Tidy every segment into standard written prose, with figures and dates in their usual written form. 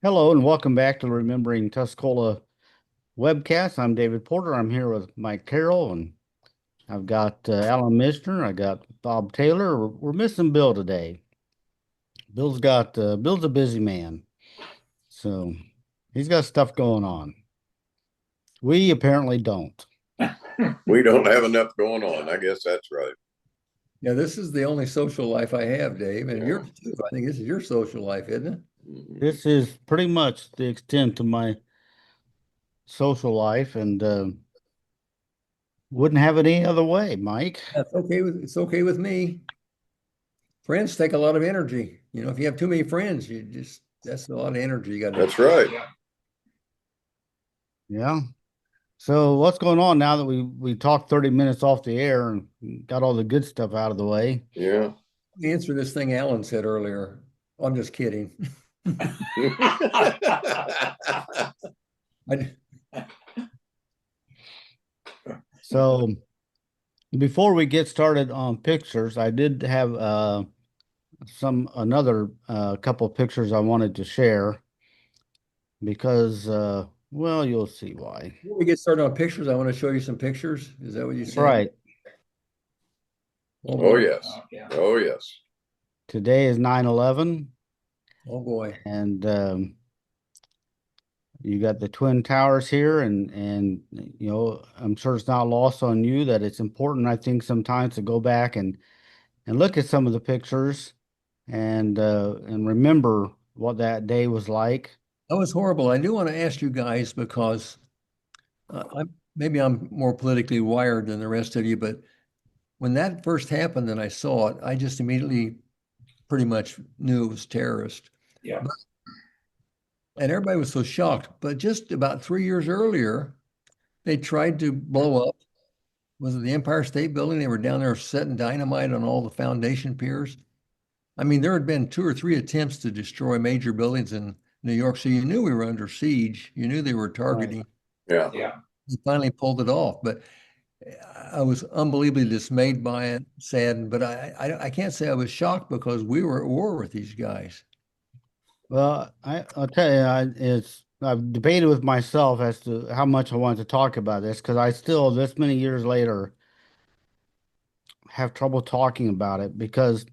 Hello and welcome back to the Remembering Tuscola webcast. I'm David Porter. I'm here with Mike Carroll, and I've got Alan Michener. I got Bob Taylor. We're missing Bill today. Bill's a busy man, so he's got stuff going on. We apparently don't. We don't have enough going on. I guess that's right. Yeah, this is the only social life I have, Dave, and Yeah. yours too. I think this is your social life, isn't it? This is pretty much the extent of my social life, and wouldn't have it any other way, Mike. It's okay with me. Friends take a lot of energy. If you have too many friends, that's a lot of energy you got to. That's right. Yeah. So what's going on now that we talked 30 minutes off the air and got all the good stuff out of the way? Yeah. Answer this thing Alan said earlier. I'm just kidding. I, So before we get started on pictures, I did have some another couple of pictures I wanted to share because well, you'll see why. Before we get started on pictures, I want to show you some pictures. Is that what you said? Right. Oh Oh, boy. yes. Oh, yes. Today is 9/11, Oh boy. and you got the Twin Towers here, and I'm sure it's not lost on you that it's important, I think, sometimes to go back and look at some of the pictures and remember what that day was like. That was horrible. I do want to ask you guys because maybe I'm more politically wired than the rest of you, but when that first happened and I saw it, I just immediately pretty much knew it was terrorist. Yeah. And everybody was so shocked. But just about 3 years earlier, they tried to blow up. Was it the Empire State Building? They were down there setting dynamite on all the foundation piers. I mean, there had been two or three attempts to destroy major buildings in New York. So you knew we were under siege. You knew they were targeting. Yeah. Yeah. They finally pulled it off. But I was unbelievably dismayed by it, saddened, but I can't say I was shocked because we were at war with these guys. Well, I'll tell you, I've debated with myself as to how much I want to talk about this because I still, this many years later, have trouble talking about it because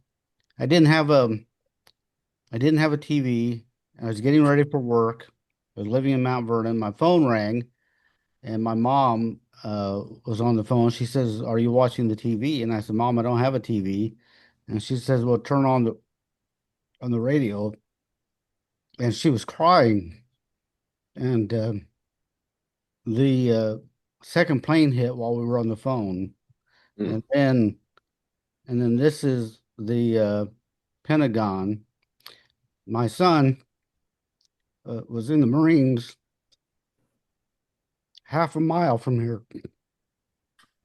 I didn't have a I didn't have a TV. I was getting ready for work. I was living in Mount Vernon. My phone rang, and my mom was on the phone. She says, "Are you watching the TV?" And I said, "Mom, I don't have a TV." And she says, "Well, turn on the radio." And she was crying. And the second plane hit while we were on the phone, Hmm. and then this is the Pentagon. My son was in the Marines half a mile from here.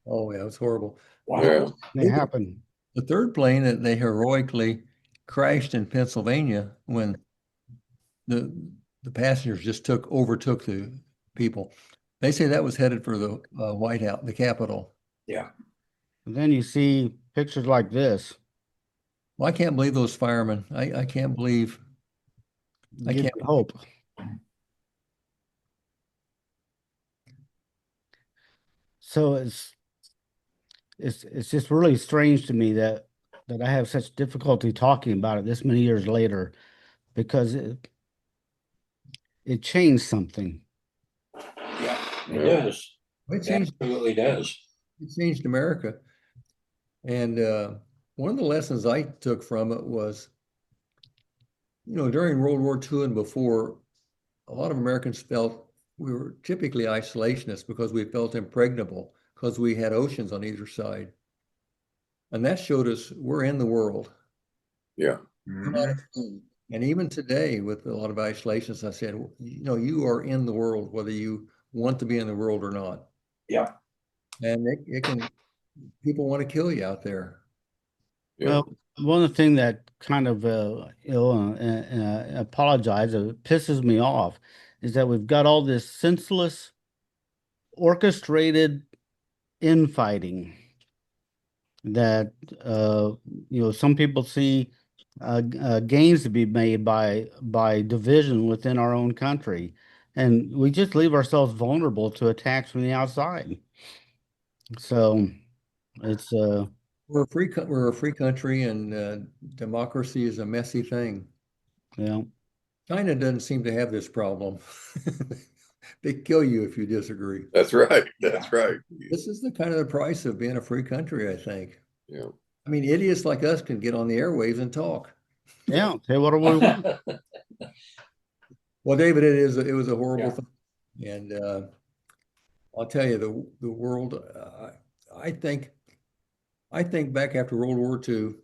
Oh, yeah, it was horrible. Wow. Yeah. It happened. The third plane that they heroically crashed in Pennsylvania when the the passengers just overtook the people. They say that was headed for the White House, the Capitol. Yeah. And then you see pictures like this. Well, I can't believe those firemen. I can't believe. I Gives can't. you hope. So it's just really strange to me that I have such difficulty talking about it this many years later because it changed something. Yeah, it Yeah. does. It It changed. absolutely does. It changed America. And one of the lessons I took from it was, during World War II and before, a lot of Americans felt we were typically isolationists because we felt impregnable because we had oceans on either side. And that showed us we're in the world. Yeah. We're not at home. And even today, with a lot of isolationists, I said, you are in the world, whether you want to be in the world or not. Yeah. And people want to kill you out there. Yeah. Well, one of the things that kind of apologize, pisses me off, is that we've got all this senseless, orchestrated infighting that some people see gains to be made by division within our own country, and we just leave ourselves vulnerable to attacks from the outside. So it's We're a free country, and democracy is a messy thing. yeah. China doesn't seem to have this problem. They kill you if you disagree. That's right. That's right. This is the kind of the price of being a free country, I think. Yeah. I mean, idiots like us can get on the airwaves and talk. Yeah, say what do we want? Well, David, it was a horrible Yeah. thing, and I'll tell you the world. I think I think back after World War II,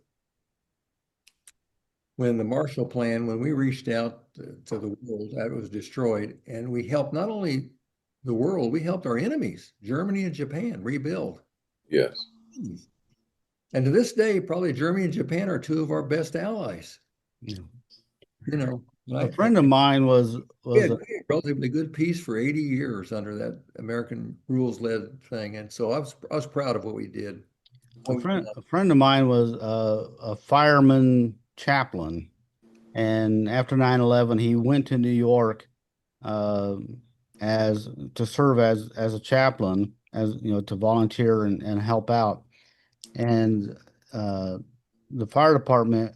when the Marshall Plan, when we reached out to the world, that was destroyed, and we helped not only the world, we helped our enemies, Germany and Japan, rebuild. Yes. And to this day, probably Germany and Japan are two of our best allies. Yeah. You know, A friend of mine we was had a, relatively good peace for 80 years under that American rules-led thing, and so I was proud of what we did. a friend of mine was a fireman chaplain, and after 9/11, he went to New York uh, as to serve as a chaplain, as you know, to volunteer and help out. And uh, the fire department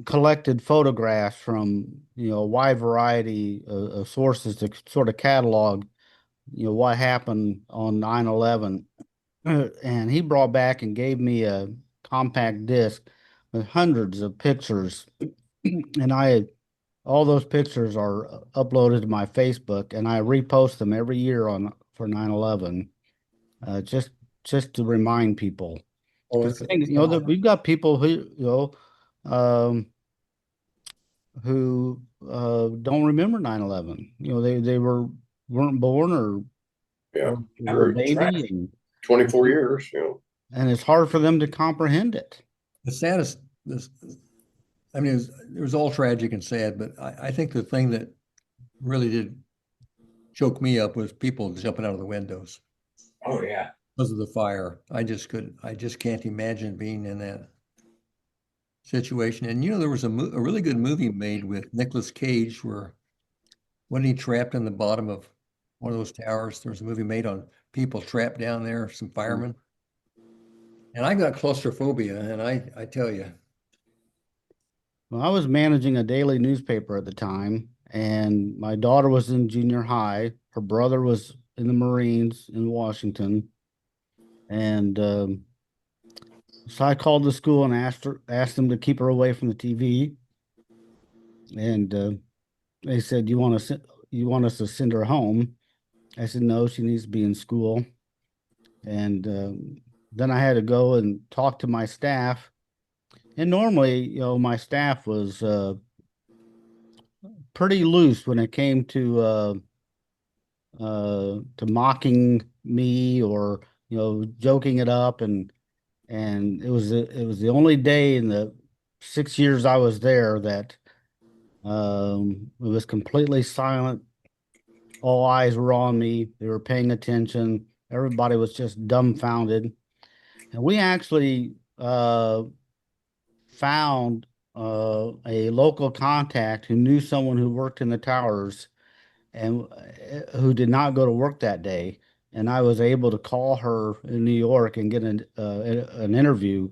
collected photographs from a wide variety of sources to sort of catalog what happened on 9/11. And he brought back and gave me a compact disc with hundreds of pictures. And all those pictures are uploaded to my Facebook, and I repost them every year on for 9/11, just to remind people. Oh, Because that we've got people um, who don't remember 9/11. They weren't born Yeah. or were a True. baby, and 24 years, and it's hard for them to comprehend it. the saddest, this, I mean, it was all tragic and sad, but I think the thing that really did choke me up was people jumping out of the windows Oh, yeah. because of the fire. I just can't imagine being in that situation. And there was a really good movie made with Nicolas Cage where when he trapped in the bottom of one of those towers, there was a movie made on people trapped down there, some firemen. And I got claustrophobia, and I tell you, Well, I was managing a daily newspaper at the time, and my daughter was in junior high. Her brother was in the Marines in Washington, and so I called the school and asked them to keep her away from the TV. And they said, you want us to send her home?" I said, "No, she needs to be in school." And then I had to go and talk to my staff. And normally, my staff was pretty loose when it came to mocking me or joking it up, and it was the only day in the 6 years I was there that it was completely silent. All eyes were on me. They were paying attention. Everybody was just dumbfounded. And we actually found a local contact who knew someone who worked in the towers and who did not go to work that day. And I was able to call her in New York and get an interview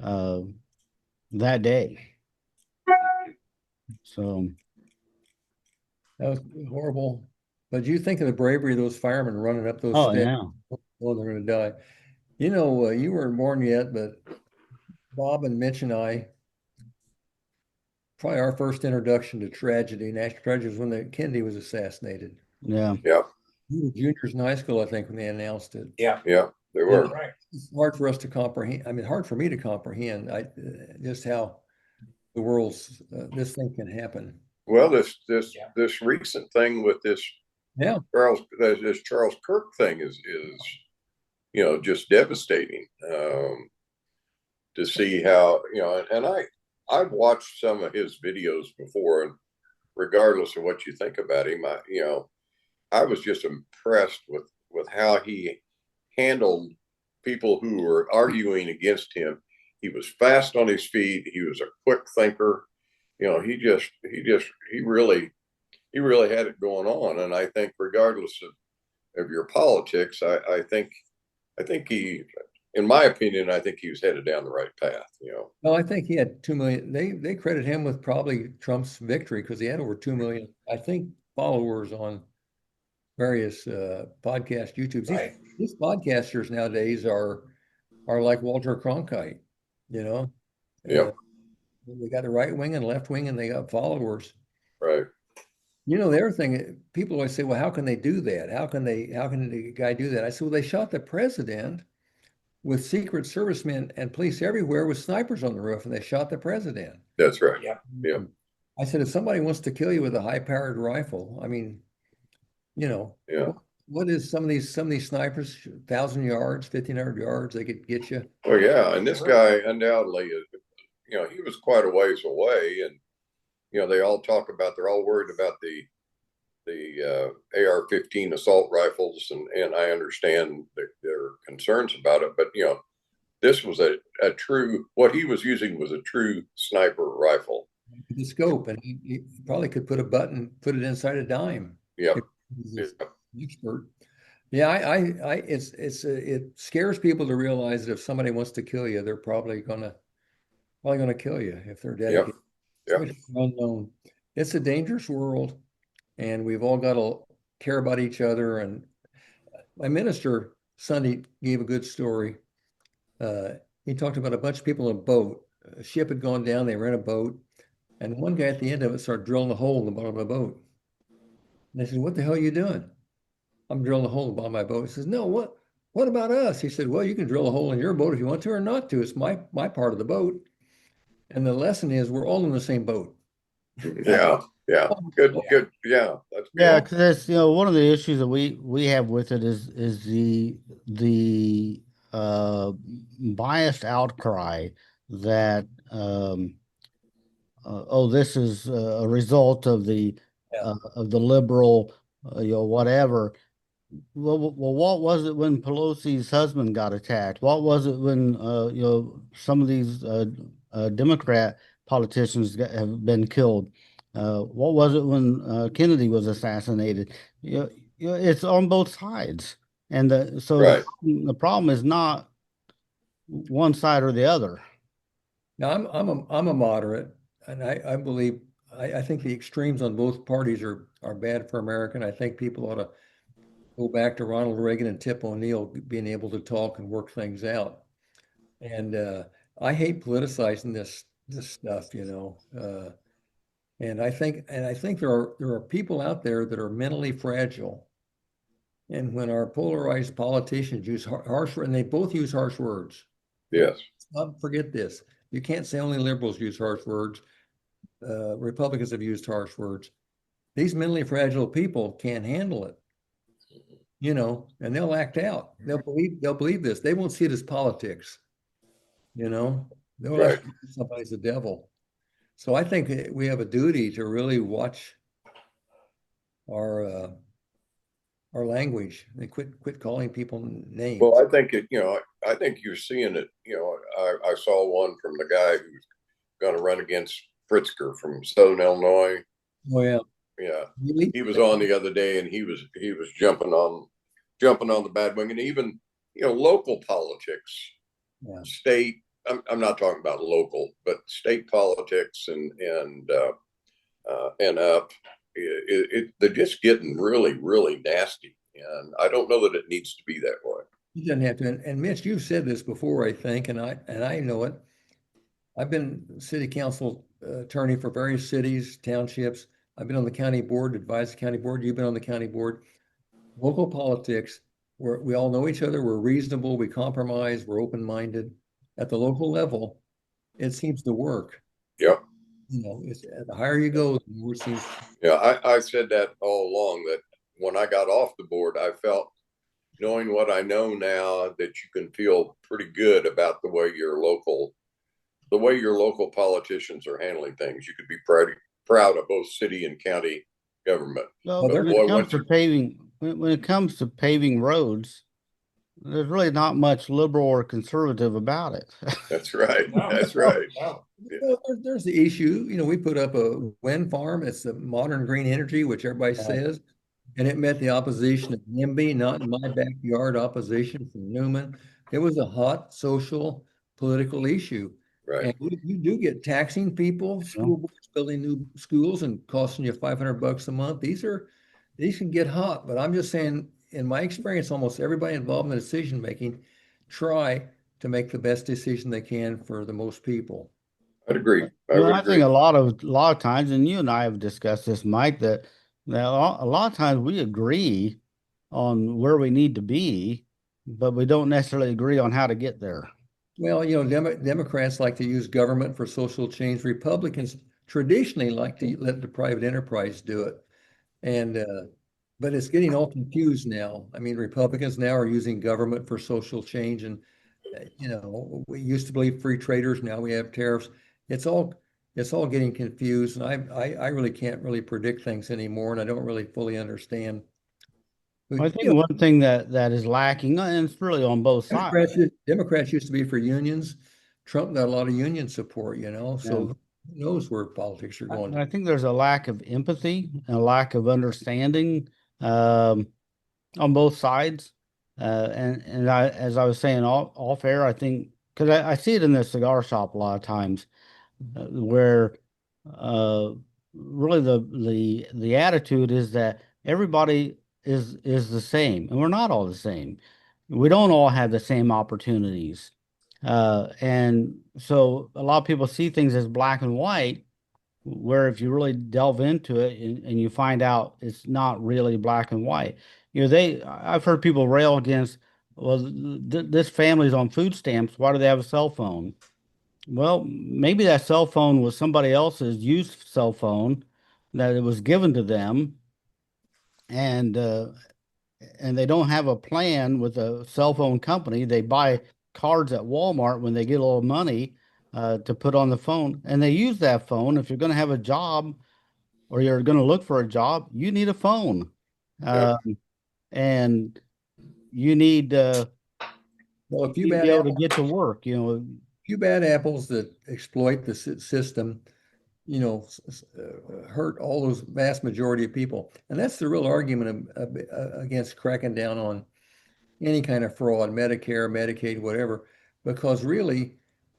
uh, that day. So, that was horrible. But you think of the bravery of those firemen running up those oh stairs. yeah, Oh, they're going to die. You weren't born yet, but Bob and Mitch and I, probably our first introduction to tragedy, national tragedy, was when Kennedy was assassinated. yeah. yeah, We were juniors in high school, I think, when they announced it. Yeah. yeah, they Yeah. were. Right. It's hard for us to comprehend. I mean, hard for me to comprehend. Just how the world's this thing can happen. Well, Yeah. this recent thing with this Yeah, Charles Kirk thing is just devastating. To see how and I've watched some of his videos before, and regardless of what you think about him, I was just impressed with how he handled people who were arguing against him. He was fast on his feet. He was a quick thinker. You know, he really had it going on. And I think regardless of your politics, I think he, in my opinion, I think he was headed down the right path, you know. Well, I think he had 2 million. They credit him with probably Trump's victory because he had over 2 million, I think, followers on various podcast YouTubes. Right. These podcasters nowadays are like Walter Cronkite, you know. Yeah. They got the right wing and left wing, and they got followers. Right. You know, the other thing, people always say, well, how can they do that? How can the guy do that? I said, well, they shot the president with Secret Servicemen and police everywhere with snipers on the roof, and they shot the president. That's right. Yeah. Yeah. I said, if somebody wants to kill you with a high-powered rifle, I mean, you know, Yeah. what is some of these snipers, 1,000 yards, 1,500 yards, they could get you. Well, yeah. And this guy undoubtedly, you know, he was quite a ways away, and you know, they're all worried about the AR-15 assault rifles, and I understand their concerns about it, but you know, this was a true, what he was using was a true sniper rifle. The scope, and he probably could put it inside a dime. Yep. He's an expert. Yeah, it scares people to realize that if somebody wants to kill you, they're probably gonna kill you if they're dedicated. Yep. It's unknown. It's a dangerous world, and we've all got to care about each other. And my minister Sunday gave a good story. He talked about a bunch of people in a boat. A ship had gone down. They were in a boat, and one guy at the end of it started drilling a hole in the bottom of the boat. And they said, "What the hell are you doing?" "I'm drilling a hole in the bottom of my boat." He says, "No, what about us?" He said, "Well, you can drill a hole in your boat if you want to or not to. It's my part of the boat." And the lesson is we're all in the same boat. Yeah. Yeah. Good. Yeah. That's good. Yeah, because it's, you know, one of the issues that we have with it is the biased outcry that oh, this is a result of the liberal, you know, whatever. Well, what was it when Pelosi's husband got attacked? What was it when you know, some of these Democrat politicians have been killed? What was it when Kennedy was assassinated? You know, it's on both sides, and so Right. the problem is not one side or the other. Now, I'm a moderate, and I believe I think the extremes on both parties are bad for America. And I think people ought to go back to Ronald Reagan and Tip O'Neill being able to talk and work things out. And I hate politicizing this stuff, you know. And I think there are people out there that are mentally fragile. And when our polarized politicians use harsh, and they both use harsh words. Yes. Don't forget this. You can't say only liberals use harsh words. Republicans have used harsh words. These mentally fragile people can't handle it, you know, and they'll act out. They'll believe this. They won't see it as politics, you know. They'll Right. somebody's the devil. So I think we have a duty to really watch our language and quit calling people names. Well, I think you know, I think you're seeing it. You know, I saw one from the guy who's going to run against Pritzker from Southern Illinois. Oh yeah. Yeah, he was on the other day, and he was jumping on the bad wing, and even, you know, local politics, state. I'm not talking about local, but state politics and up. They're just getting really, really nasty, and I don't know that it needs to be that way. It doesn't have to. And Mitch, you've said this before, I think, and I know it. I've been city council attorney for various cities, townships. I've been on the county board, advised the county board. You've been on the county board. Local politics, we all know each other. We're reasonable. We compromise. We're open-minded. At the local level, it seems to work. Yep. You know, the higher you go, the more it seems. Yeah, I said that all along, that when I got off the board, I felt, knowing what I know now, that you can feel pretty good about the way your local politicians are handling things. You could be proud of both city and county government. Well, when it comes to paving roads, there's really not much liberal or conservative about it. That's right. No, That's no, right. no. Yeah. Well, there's the issue. We put up a wind farm. It's the modern green energy, which everybody Yeah. says, and it met the opposition of NIMBY, not in my backyard opposition from Newman. It was a hot social, political issue. Right. And you do get taxing people, Yeah. school boards building new schools and costing you $500 a month. These can get hot, but I'm just saying, in my experience, almost everybody involved in the decision making try to make the best decision they can for the most people. I'd agree. I Well, would I think agree. a lot of times, and you and I have discussed this, Mike, that a lot of times we agree on where we need to be, but we don't necessarily agree on how to get there. Well, Democrats like to use government for social change. Republicans traditionally like to let the private enterprise do it. And but it's getting all confused now. I mean, Republicans now are using government for social change, and we used to believe free traders. Now we have tariffs. It's all it's all getting confused, and I really can't really predict things anymore, and I don't really fully understand. I think one thing that is lacking, and it's really on both sides. Democrats used to be for unions. Trump got a lot of union support, Yeah. so who knows where politics are going. I think there's a lack of empathy and a lack of understanding um, on both sides. And as I was saying off air, I think because I see it in the cigar shop a lot of times where uh, really the attitude is that everybody is the same, and we're not all the same. We don't all have the same opportunities, and so a lot of people see things as black and white. Where if you really delve into it and you find out it's not really black and white, I've heard people rail against, well, this family's on food stamps. Why do they have a cell phone? Well, maybe that cell phone was somebody else's used cell phone that it was given to them, and uh, and they don't have a plan with a cell phone company. They buy cards at Walmart when they get a little money to put on the phone, and they use that phone. If you're going to have a job or you're going to look for a job, you need a phone, Yep. uh, and you need Well, you need to be able to get to work. few bad apples that exploit the system, hurt all those vast majority of people. And that's the real argument against cracking down on any kind of fraud, Medicare, Medicaid, whatever, because really,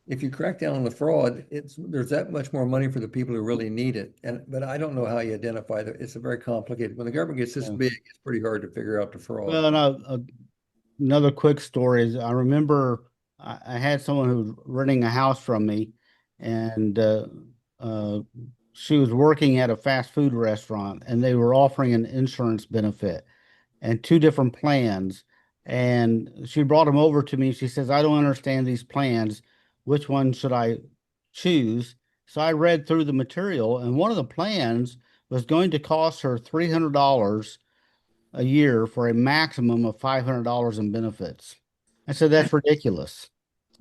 if you crack down on the fraud, there's that much more money for the people who really need it. But I don't know how you identify that. It's a very complicated. When the government gets this Yeah. big, it's pretty hard to figure out the fraud. Well, and another quick story is I remember I had someone who was renting a house from me, and uh, she was working at a fast food restaurant, and they were offering an insurance benefit and two different plans. And she brought them over to me. She says, I don't understand these plans. Which one should I choose? So I read through the material, and one of the plans was going to cost her $300 a year for a maximum of $500 in benefits. I said, that's ridiculous.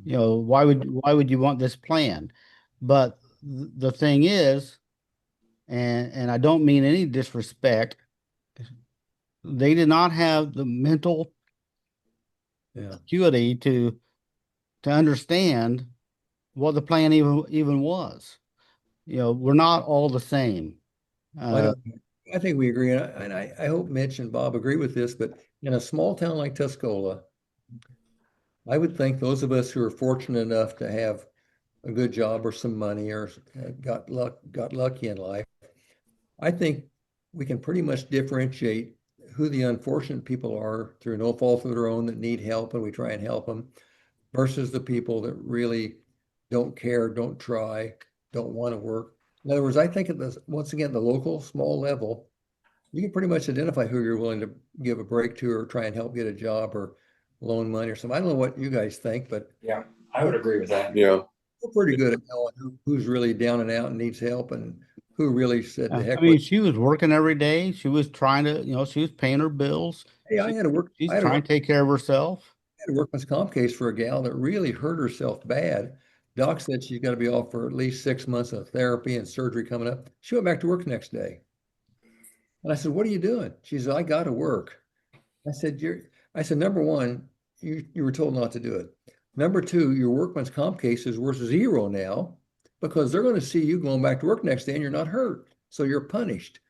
Why would you want this plan? But the thing is, and I don't mean any disrespect, they did not have the mental Yeah. acuity to understand what the plan even was. We're not all the same. I Uh, don't, I think we agree. And I hope Mitch and Bob agree with this, but in a small town like Tuscola, I would think those of us who are fortunate enough to have a good job or some money or got lucky in life, I think we can pretty much differentiate who the unfortunate people are through no fault of their own that need help, and we try and help them, versus the people that really don't care, don't try, don't want to work. In other words, I think once again, the local small level, you can pretty much identify who you're willing to give a break to or try and help get a job or loan money or something. I don't know what you guys think, but Yeah, I would agree with that. Yeah. we're pretty good at knowing who's really down and out and needs help and who really said to I heck with. mean, she was working every day. She was trying to, she was paying her bills. Hey, She, she's I had trying to take care of herself. a workman's comp case for a gal that really hurt herself bad. Doc said she's got to be off for at least 6 months of therapy and surgery coming up. She went back to work the next day. And I said, "What are you doing?" She said, "I got to work." I said, I said, number one, you were told not to do it. Number two, your workman's comp case is worth zero now because they're going to see you going back to work next day and you're not hurt. So you're punished.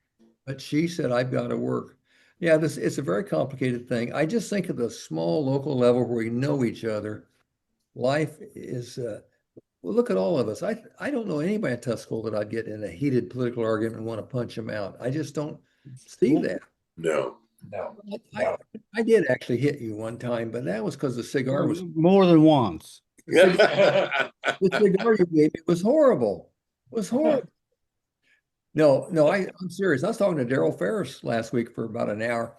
But she said, I've got to work. Yeah, it's a very complicated thing. I just think at the small local level where we know each other, life is well, look at all of us. I don't know anybody in Tuscola that I'd get in a heated political argument and want to punch them out. I just don't see Well, that. No. No, I, no. I did actually hit you one time, but that was because the cigar was more than once. the cigar you gave me was horrible. It was horrible. No, I'm serious. I was talking to Darrell Ferris last week for about an hour.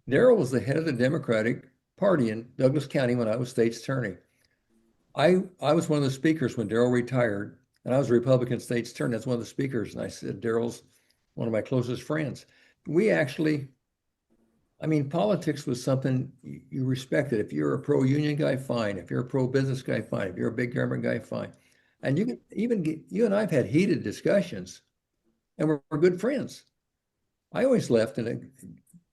Darrell was the head of the Democratic Party in Douglas County when I was state's attorney. I was one of the speakers when Darrell retired, and I was a Republican state's attorney. That's one of the speakers. And I said, Darrell's one of my closest friends. We actually, I mean, politics was something you respected. If you're a pro-union guy, fine. If you're a pro-business guy, fine. If you're a big government guy, fine. And you can even get, you and I have had heated discussions, and we're good friends. I always left, and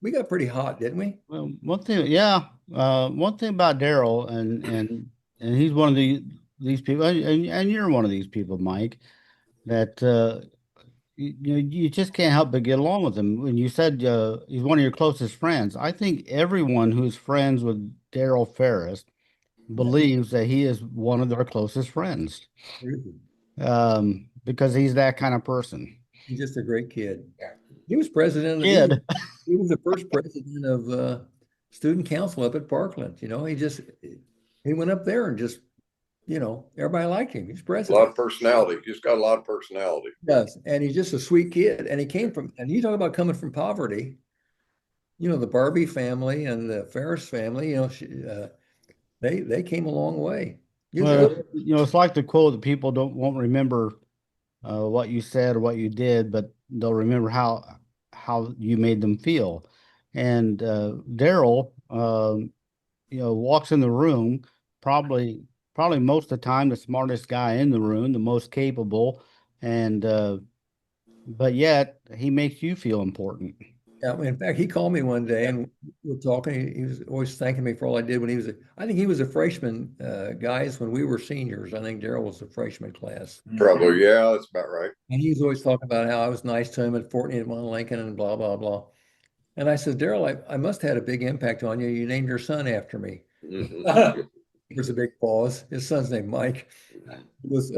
we got pretty hot, didn't we? Well, one thing, yeah, one thing about Daryl, and he's one of these people, and you're one of these people, Mike, that you just can't help but get along with him. When you said he's one of your closest friends, I think everyone who's friends with Daryl Ferris believes that he is one of their closest friends, because he's that kind of person. He's just a great kid. Yeah. He was president. Kid. He was the first president of student council up at Parkland. You know, he went up there and just, everybody liked him. He's A lot president. of personality. Just got a lot of personality. Yes, and he's just a sweet kid. And he came from, and you talk about coming from poverty. The Barbie family and the Ferris family. They came a long way. Well, it's like the quote that people won't remember what you said or what you did, but they'll remember how you made them feel. And Daryl, walks in the room, probably most of the time the smartest guy in the room, the most capable, and but yet he makes you feel important. Yeah, in fact, he called me one day and we were talking. He was always thanking me for all I did when he was I think he was a freshman, guys, when we were seniors. I think Darrell was a freshman class. Probably, yeah, that's about right. And he was always talking about how I was nice to him at Fort Needham Lincoln and blah, blah, blah. And I said, Darrell, I must have had a big impact on you. You named your son after me. Mhm. There's a big pause. His son's named Mike. He was,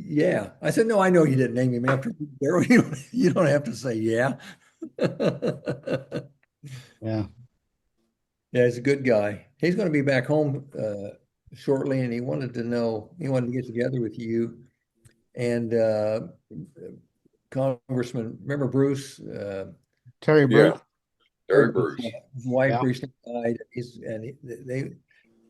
yeah. I said, no, I know you didn't name him after me, Darrell. You don't have to say yeah. Yeah. Yeah, he's a good guy. He's going to be back home shortly, and he wanted to get together with you and Congressman. Remember Bruce? Terry Bruce. Yeah, Terry Bruce. His wife Yeah. recently died.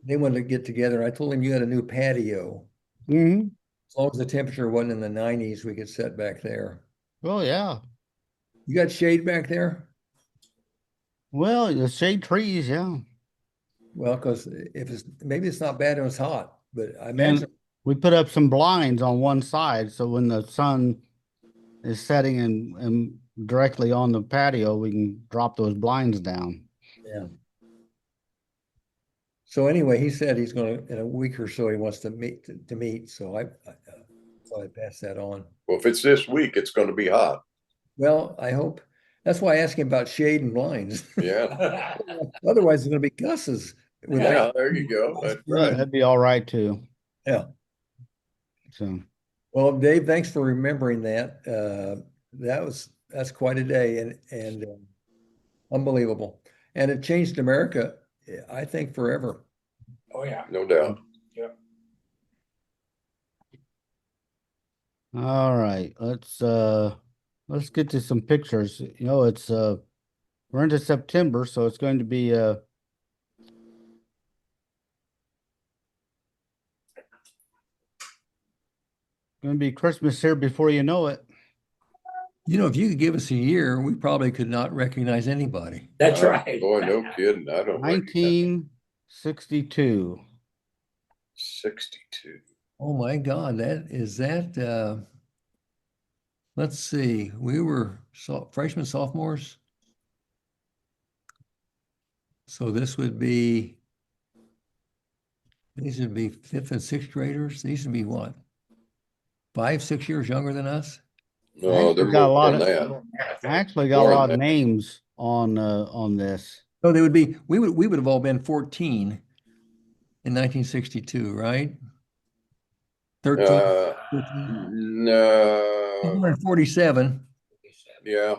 They wanted to get together. I told him you had a new patio. Hmm. As long as the temperature wasn't in the 90s, we could sit back there. Oh yeah. You got shade back there? Well, the shade trees, yeah. Well, because maybe it's not bad when it's hot, but I imagine. And we put up some blinds on one side, so when the sun is setting and directly on the patio, we can drop those blinds down. Yeah. So anyway, he said he's going to, in a week or so, he wants to meet. So I thought I'd pass that on. Well, if it's this week, it's going to be hot. Well, I hope. That's why I asked him about shade and blinds. Yeah. Otherwise, it's going to be gusses. Yeah, there you go. That's right. That'd be all right too. Yeah. So, Well, Dave, thanks for remembering that. That's quite a day and unbelievable. And it changed America, I think, forever. Oh, yeah. No doubt. all right, let's get to some pictures. It's we're into September, so it's going to be Christmas here before you know it. If you could give us a year, we probably could not recognize anybody. That's right. Boy, no kidding. I don't recognize 1962. 62. Oh my God, let's see, we were freshmen, sophomores. So this would be These would be 5th and 6th graders. These would be what? 5, 6 years younger than us? No, they're Actually got a more lot than of that. I actually got a More lot than of that. names on this. So they would be, we would have all been 14 in 1962, right? 13, 14, No, 147. yeah,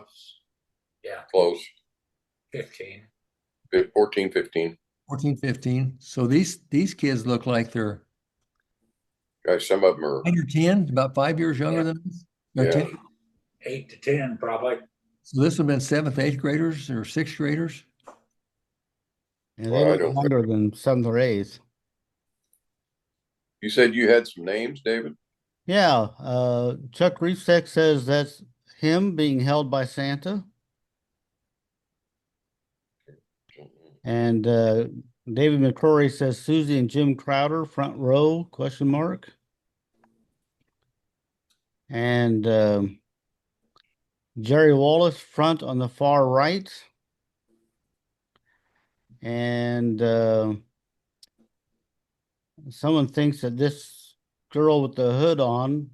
Yeah, close. 15. 14, 15. 14, 15. So these kids look like they're Guys, some of them are, 9 or 10, about 5 years younger Yeah. than us. Or yeah. 10. 8 to 10, probably. So this would have been 7th, 8th graders or 6th graders. And they Well, I look don't. younger than 7th or 8th. You said you had some names, David? Yeah, Chuck Reefsek says that's him being held by Santa. And David McCrory says Susie and Jim Crowder, front row, question mark. And Jerry Wallace, front on the far right. And someone thinks that this girl with the hood on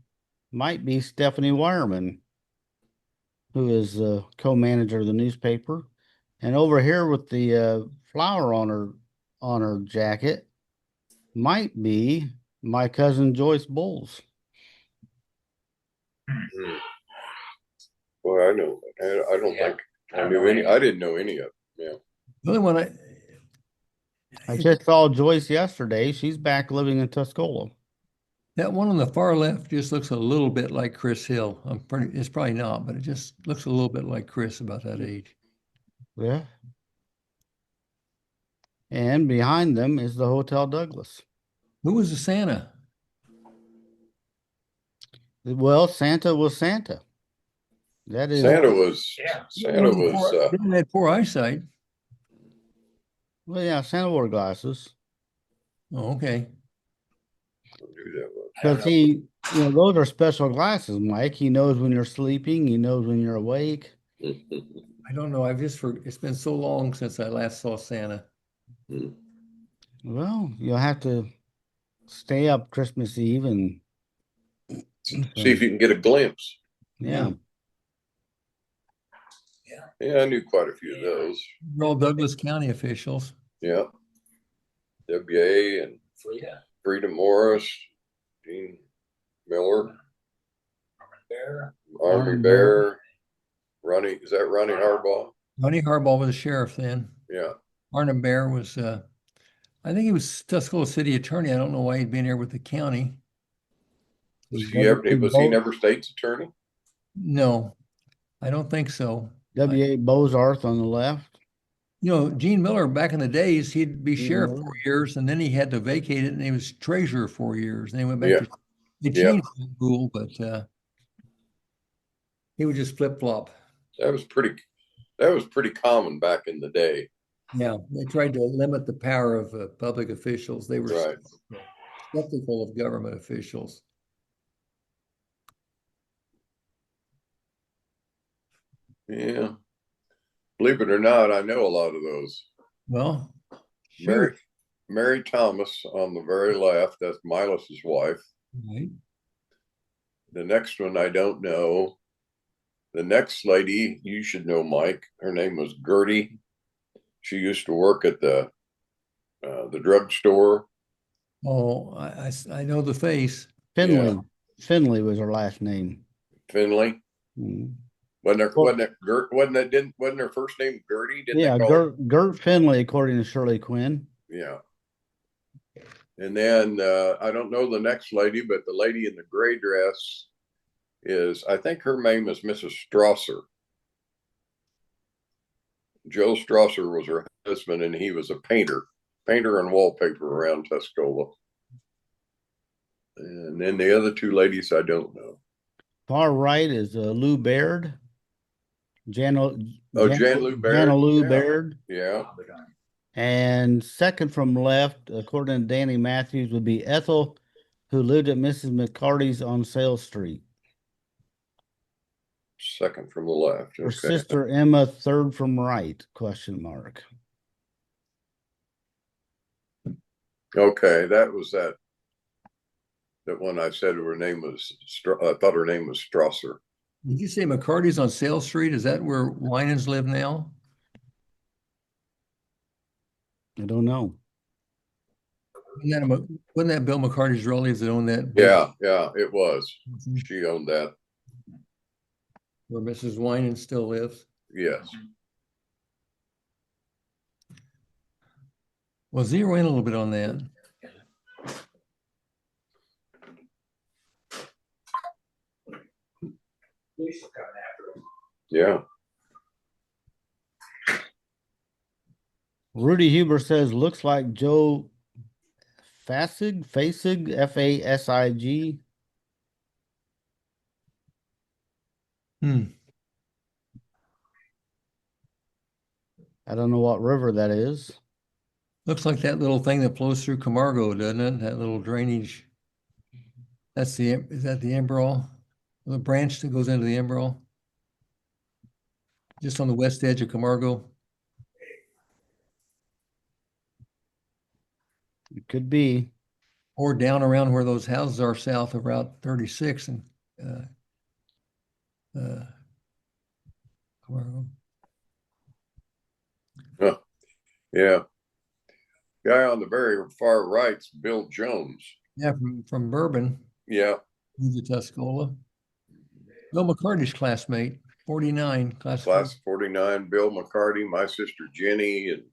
might be Stephanie Wireman, who is the co-manager of the newspaper. And over here with the flower on her jacket might be my cousin Joyce Bowles. Well, I know. I don't Yeah. think I knew any. I didn't know any of them. Yeah. The only one I just saw Joyce yesterday. She's back living in Tuscola. that one on the far left just looks a little bit like Chris Hill. It's probably not, but it just looks a little bit like Chris about that age. Yeah. And behind them is the Hotel Douglas. Who was the Santa? Well, Santa was Santa. That is, Santa was. Yeah. Santa was. Didn't have poor eyesight. well, yeah, Santa wore glasses. Oh, okay. Because he, those are special glasses, Mike. He knows when you're sleeping. He knows when you're awake. I don't know. It's been so long since I last saw Santa. Well, you'll have to stay up Christmas Eve and See if you can get a glimpse. yeah. Yeah, I knew quite a few of those. They're all Douglas County officials. Yeah. WA and Frida. Frida Morris, Gene Miller, Bear. Army Bear, Ronnie. Is that Ronnie Harbaugh? Ronnie Harbaugh was a sheriff then. Yeah. Arnon Bear was, I think he was Tuscola City Attorney. I don't know why he'd been here with the county. Was he never state's attorney? No, I don't think so. W.A. Bozarth on the left. Gene Miller, back in the days, he'd be Gene sheriff Miller. 4 years, and then he had to vacate it, and he was treasurer 4 years. And he went back Yeah. to, they Yeah. changed the rule, but he would just flip flop. That was pretty common back in the day. Yeah, they tried to limit the power of public officials. They were Right. skeptical of government officials. Yeah. Believe it or not, I know a lot of those. Well, sure. Mary Thomas on the very left, that's Milas's wife. Right. The next one I don't know. The next lady, you should know, Mike. Her name was Gertie. She used to work at the drugstore. Oh, I know the face. Finley. Yeah. Finley was her last name. Finley. Mhm. Wasn't her first name Gertie? Yeah, Gert Finley, according to Shirley Quinn. Yeah. And then I don't know the next lady, but the lady in the gray dress I think her name is Mrs. Strasser. Joe Strasser was her husband, and he was a painter and wallpaper around Tuscola. And then the other two ladies, I don't know. Far right is Lou Baird. Jan Lou Baird. Lou Yeah. Baird. Yeah. And second from left, according to Danny Matthews, would be Ethel, who lived at Mrs. McCarty's on Sales Street. Second from the left. Her Okay. sister Emma, third from right, question mark. Okay, that was that one I said her name was, I thought her name was Strasser. Did you say McCarty's on Sale Street? Is that where Winans live now? I don't know. Wasn't that Bill McCarty's relatives that owned that big Yeah, it was. Mhm. She owned that. where Mrs. Winans still lives? Yes. Well, zero in a little bit on that. Police are coming after him. Yeah. Rudy Huber says, looks like Joe Fasig, Fasig. Hmm. I don't know what river that is. Looks like that little thing that flows through Camargo, doesn't it? That little drainage. Is that the Embrol? The branch that goes into the Embrol? Just on the west edge of Camargo? It could be. Or down around where those houses are south of Route 36 and Camargo. Huh. Yeah. Guy on the very far right's Bill Jones. Yeah, from Bourbon, Yeah. he's a Tuscola. Bill McCarty's classmate, 49, Class 49, Bill McCarty, my sister Jenny, and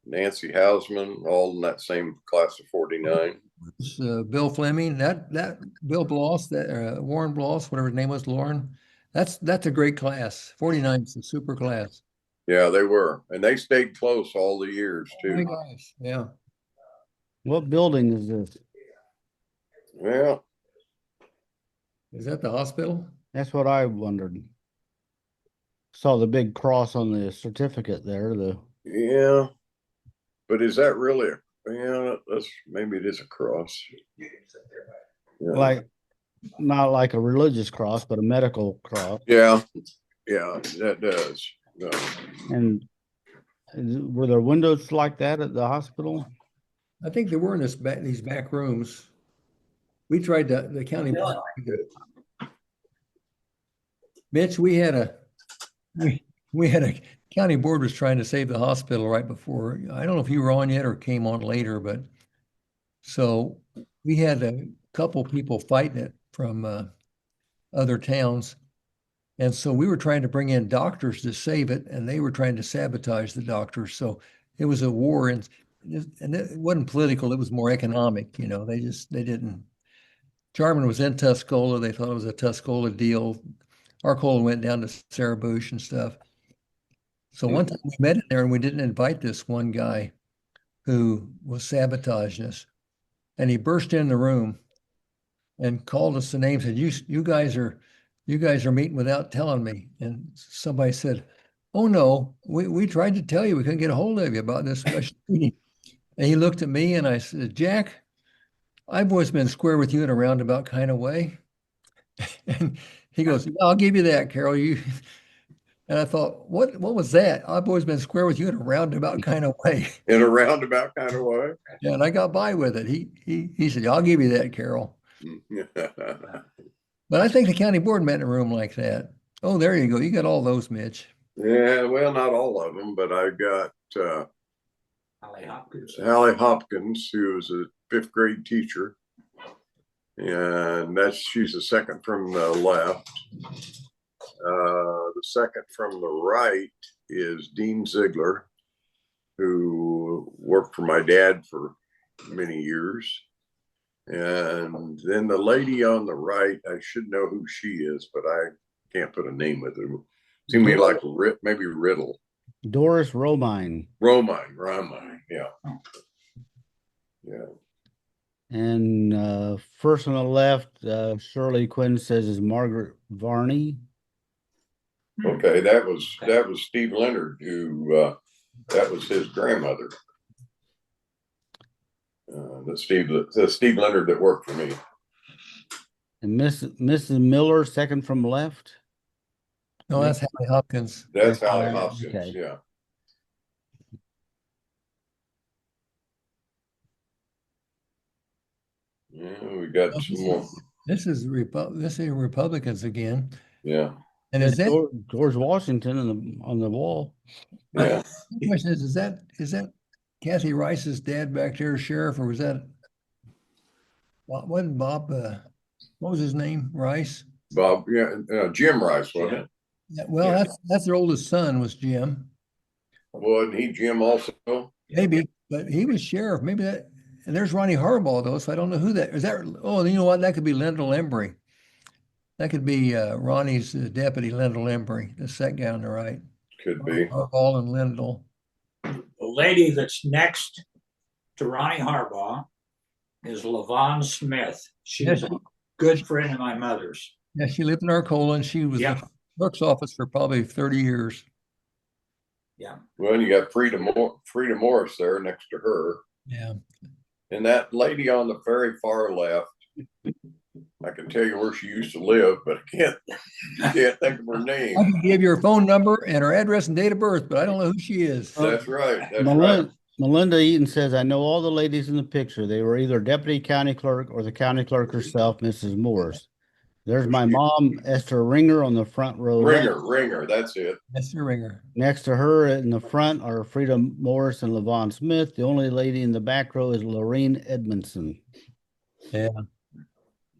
Nancy Hausman, all in that same class of 49. Bill Fleming, that Bill Bloss, that Warren Bloss, whatever his name was, Lauren. That's a great class. 49 is a super class. Yeah, they were. And they stayed close all the years Oh my too. gosh, yeah. What building is this? Well, Is that the hospital? That's what I wondered. Saw the big cross on the certificate there. yeah. But is that really maybe it is a cross. You can sit there. Yeah. Like, not like a religious cross, but a medical cross. Yeah, that does. No. And were there windows like that at the hospital? I think they were in these back rooms. We tried the county. Mitch, we had a county board was trying to save the hospital right before. I don't know if you were on yet or came on later, but so we had a couple people fighting it from other towns. And so we were trying to bring in doctors to save it, and they were trying to sabotage the doctors. So it was a war, and it wasn't political. It was more economic. They didn't. Jarman was in Tuscola. They thought it was a Tuscola deal. Arcola went down to Sarabouche and stuff. So one time we met in there, and we didn't invite this one guy who was sabotaging us, and he burst in the room and called us the names. Said, "You guys are meeting without telling me." And somebody said, "Oh no, we tried to tell you. We couldn't get a hold of you about this special meeting." And he looked at me and I said, "Jack, I've always been square with you in a roundabout kind of way." And he goes, "Yeah, I'll give you that, Carroll. You." And I thought, what was that? I've always been square with you in a roundabout kind of way. In a roundabout kind of way. Yeah, and I got by with it. He said, "I'll give you that, Carroll." But I think the county board met in a room like that. Oh, there you go. You got all those, Mitch. Yeah, well, not all of them, but I got Allie Hopkins. Allie Hopkins, who was a 5th grade teacher. And she's the second from the left. The second from the right is Dean Ziegler, who worked for my dad for many years. And then the lady on the right, I should know who she is, but I can't put a name with her. Seems to me like maybe Riddle. Doris Romine. Romine, yeah. Yeah. And first on the left, Shirley Quinn says is Margaret Varney. Okay, that was Steve Leonard, who that was his grandmother. The Steve Leonard that worked for me. And Mrs. Miller, second from left. No, that's Allie Hopkins. That's Allie Hopkins, okay. Yeah. Yeah, we got some more. This is Republicans again. Yeah, And Yeah, is that George Washington on the wall? yeah. the question is that Kathy Rice's dad back there, sheriff, or was that wasn't Bob what was his name? Rice? Bob, yeah, Jim Rice, wasn't it? Yeah, well, Yeah. that's their oldest son was Jim. Wasn't he Jim also? Maybe, but he was sheriff. Maybe that. And there's Ronnie Harbaugh though, so I don't know who that is. That oh, you know what? That could be Lyndall Embry. That could be Ronnie's deputy, Lyndall Embry, the second guy on the right. Could be. Harbaugh and Lyndall. The lady that's next to Ronnie Harbaugh is LaVon Smith. She's Yes, a good friend of my mother's. yeah, she lived in Arcola and she was Yeah. in the clerk's office for probably 30 years. Yeah. Well, you got Frida Morris there next to her. Yeah. And that lady on the very far left, I can tell you where she used to live, but I can't think of her I name. can give you her phone number and her address and date of birth, but I don't know who she is. That's right. That's right. Melinda Eaton says, I know all the ladies in the picture. They were either deputy county clerk or the county clerk herself, Mrs. Morse. There's my mom, Esther Ringer, on the front row. Ringer, that's it. That's the Ringer. Next to her in the front are Frida Morris and LaVon Smith. The only lady in the back row is Lorraine Edmondson. Yeah.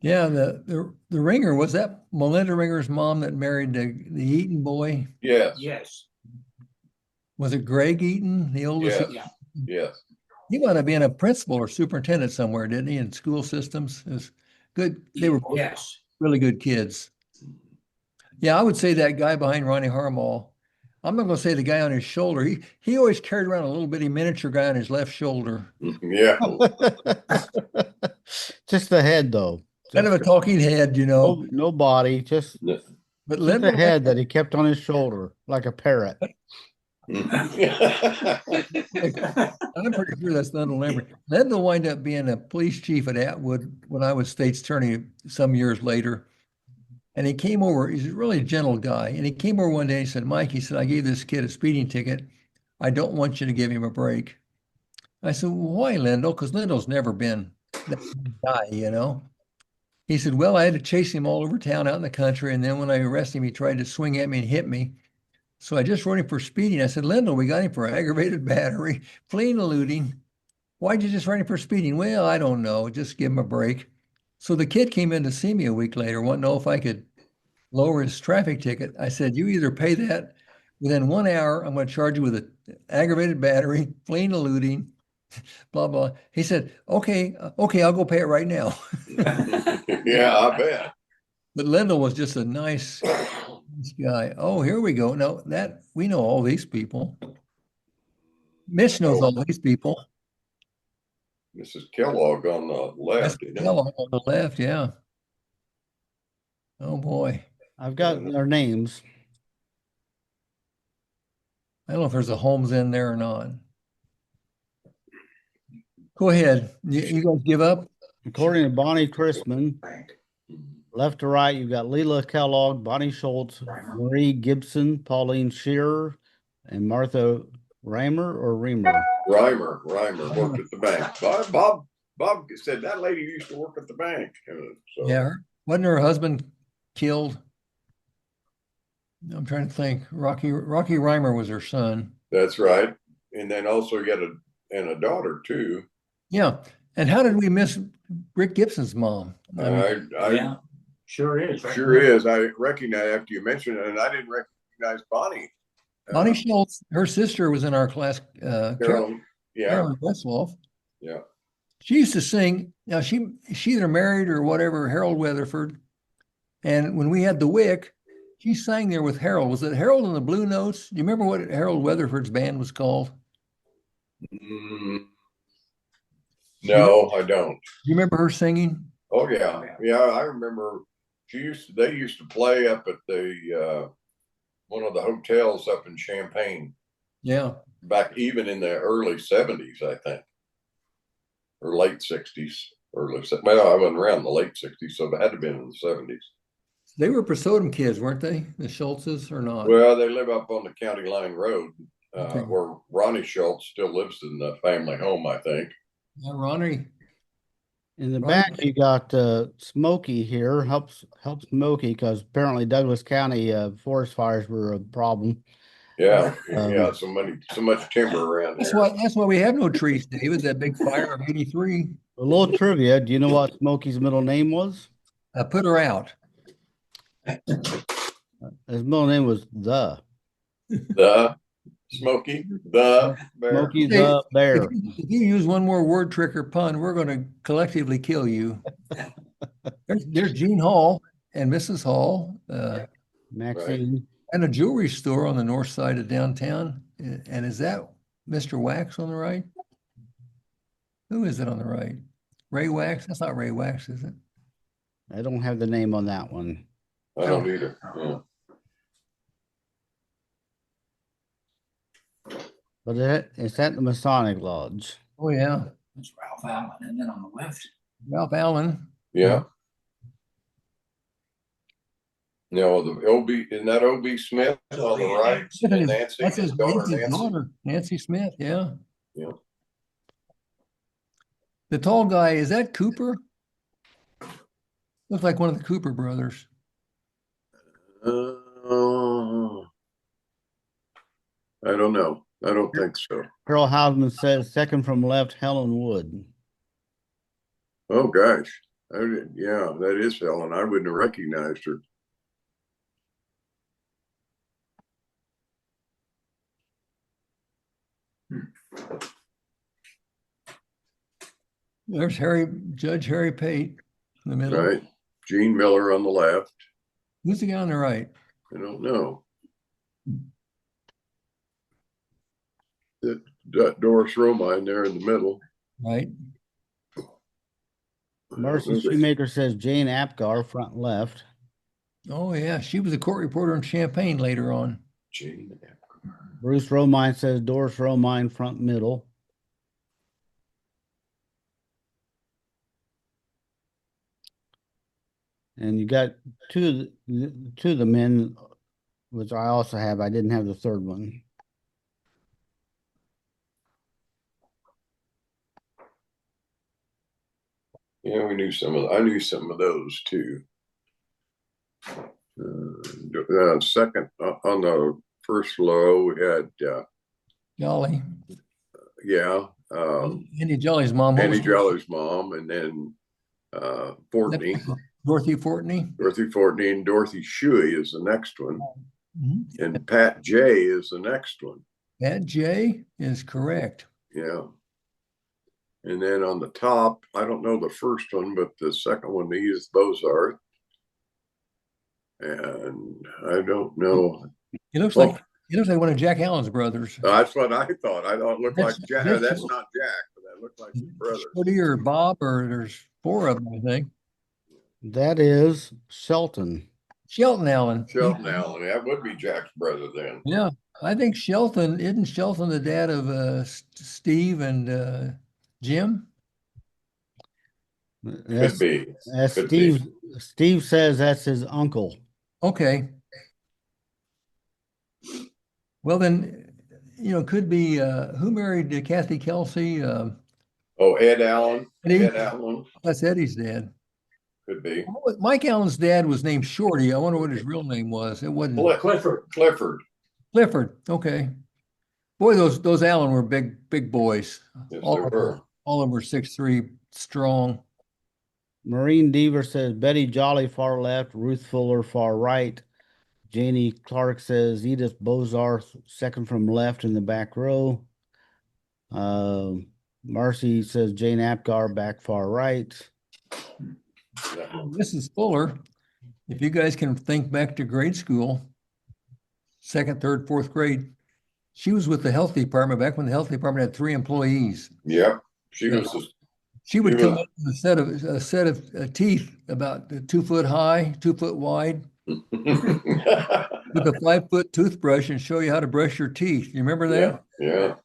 Yeah, the Ringer, was that Melinda Ringer's mom that married the Eaton boy? Yes. Yes. Was it Greg Eaton, the oldest? Yes. Yeah. Yes. He might have been a principal or superintendent somewhere, didn't he, in school systems? It was good. They were both Yes. really good kids. Yeah, I would say that guy behind Ronnie Harbaugh. I'm not going to say the guy on his shoulder. He always carried around a little bitty miniature guy on his left shoulder. Yeah. Just the head, though. Kind of a talking head, you know. No body, just But the Lyndall, head that he kept on his shoulder like a parrot. I'm pretty sure that's Lyndall Embry. Lyndall wound up being a police chief at Atwood when I was state's attorney some years later. And he came over, he's a really gentle guy. And he came over one day and said, Mike, he said, I gave this kid a speeding ticket. I don't want you to give him a break. I said, well, why, Lyndall? Because Lyndall's never been that guy, you know. He said, well, I had to chase him all over town out in the country. And then when I arrested him, he tried to swing at me and hit me. So I just wrote him for speeding. I said, Lyndall, we got him for aggravated battery, fleeing, eluding. Why'd you just write him for speeding? Well, I don't know. Just give him a break. So the kid came in to see me a week later, wanted to know if I could lower his traffic ticket. I said, you either pay that within 1 hour, I'm going to charge you with an aggravated battery, fleeing, eluding, blah, blah. He said, okay, I'll go pay it right now. Yeah, I bet. But Lyndall was just a nice guy. Oh, here we go. No, we know all these people. Mitch knows all these people. Mrs. Kellogg on the left. Kellogg on the left, yeah. Oh boy. I've got their names. I don't know if there's a Holmes in there or not. Go ahead. You guys give up? According to Bonnie Chrisman, left to right, you've got Leela Kellogg, Bonnie Schultz, Marie Gibson, Pauline Shearer, and Martha Reimer or Reamer. Reimer worked at the bank. Bob said that lady used to work at the bank. So. Yeah. Wasn't her husband killed? I'm trying to think. Rocky Reimer was her son. That's right. And then also you got a daughter too. Yeah. And how did we miss Rick Gibson's mom? Yeah, sure is. Right? Sure is. I recognize after you mentioned it, and I didn't recognize Bonnie. Bonnie Schultz, her sister was in our class. Carroll, yeah. Carolyn Westwolf. Yeah. She used to sing. Now she either married or whatever, Harold Weatherford. And when we had the Wick, she sang there with Harold. Was it Harold and the Blue Notes? Do you remember what Harold Weatherford's band was called? No, I don't. Do you remember her singing? Oh yeah, yeah. I remember. They used to play up at the one of the hotels up in Champaign. Yeah. Back even in the early 70s, I think, or late 60s. Well, I wasn't around in the late 60s, so it had to have been in the 70s. They were Presodum kids, weren't they? The Schultzes or not? Well, they live up on the County Line Road, Okay. where Ronnie Schultz still lives in the family home, I think. Yeah, Ronnie. In the Right. back, you got Smokey here. Helps Smokey because apparently Douglas County forest fires were a problem. Yeah, Um, so much timber around That's here. why we have no trees, David. That big fire of '83. a little trivia. Do you know what Smokey's middle name was? Put her out. His middle name was the The Smoky, the bear. Smokey Hey, the Bear. if you use one more word trick or pun, we're going to collectively kill you. There's Jean Hall and Mrs. Hall, Maxine. and a jewelry store on the north side of downtown. And is that Mr. Wax on the right? Who is it on the right? Ray Wax? That's not Ray Wax, is it? I don't have the name on that one. I don't either. Yeah. But it's at the Masonic Lodge. Oh, yeah. That's Ralph Allen. And then on the left, Ralph Allen. Yeah. The OB, isn't that OB Smith on the right? And Nancy, That's his his daughter Nancy's Nancy. daughter, Nancy Smith. Yeah. Yeah. The tall guy, is that Cooper? Looks like one of the Cooper brothers. I don't know. I don't think so. Carol Hausman says second from left, Helen Wood. Oh gosh. Yeah, that is Helen. I wouldn't have recognized her. There's Judge Harry Pate in the middle. Right. Gene Miller on the left. Who's the guy on the right? I don't know. That Doris Romine there in the middle. Right. Marcy Shoemaker says Jane Apgar, front left. Oh, yeah. She was a court reporter in Champaign later on. Jane. Bruce Romine says Doris Romine, front middle. And you got two of the men, which I also have. I didn't have the third one. Yeah, I knew some of those too. Second on the first row, we had Jolly. Andy Jolly's mom. Andy Jolly's mom, and then Fortney. Dorothy Fortney. Dorothy Fortney and Dorothy Shuey is the next one. Mm-hmm. And Pat J is the next one. Pat J is correct. Yeah. And then on the top, I don't know the first one, but the second one, the Edith Bozarth. And I don't know. It looks like one of Jack Allen's brothers. That's what I thought. I thought it looked like Jack. That's not Jack, but that looked like his brother. Cody or Bob, or there's four of them, I think. That is Shelton. Shelton Allen. Shelton Allen. That would be Jack's brother then. Yeah. I think isn't Shelton the dad of Steve and Jim? Could be. Steve says that's his uncle. Okay. Well, then, could be who married Kathy Kelsey? Ed Allen. Ed Allen. That's Eddie's dad. Could be. Mike Allen's dad was named Shorty. I wonder what his real name was. It wasn't Clifford. Clifford. Okay. Boy, those Allen were big boys. Yes, all they of were. them were 6'3", strong. Maureen Deaver says Betty Jolly, far left. Ruth Fuller, far right. Janie Clark says Edith Bozarth, second from left in the back row. Marcy says Jane Apgar, back far right. Mrs. Fuller, if you guys can think back to grade school, second, third, fourth grade, she was with the health department back when the health department had 3 employees. Yep. She would come up with a set of teeth about 2 foot high, 2 foot wide, with a 5-foot toothbrush and show you how to brush your teeth. You remember that? Yeah.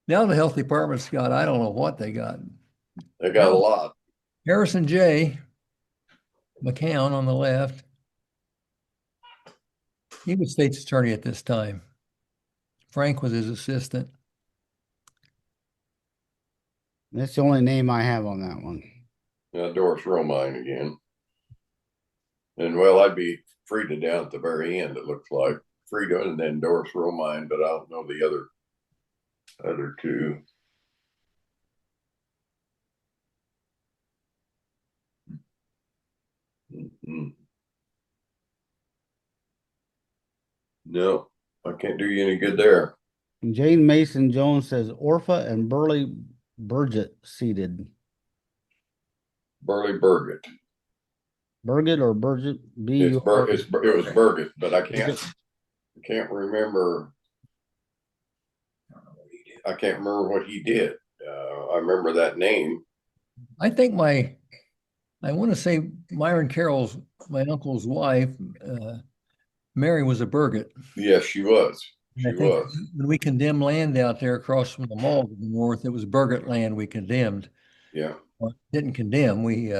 Now the health department's got, I don't know what they got. They got a lot. Harrison J. McCown on the left. He was state's attorney at this time. Frank was his assistant. That's the only name I have on that one. Doris Romine again. And well, I'd be Frida down at the very end, it looks like. Frida and then Doris Romine, but I don't know the other two. Mm-hmm. No, I can't do you any good there. Jane Mason Jones says Orpha and Burley Burgett seated. Burley Burgett. Burgett or Burgett? It was Burgett, but I can't remember. I can't remember what he did. I remember that name. I think I want to say Myron Carroll's, my uncle's wife, Mary was a Burgett. Yes, she was. She was. When we condemned land out there across from the mall to the north, it was Burgett land we condemned. Yeah. Well, didn't condemn, we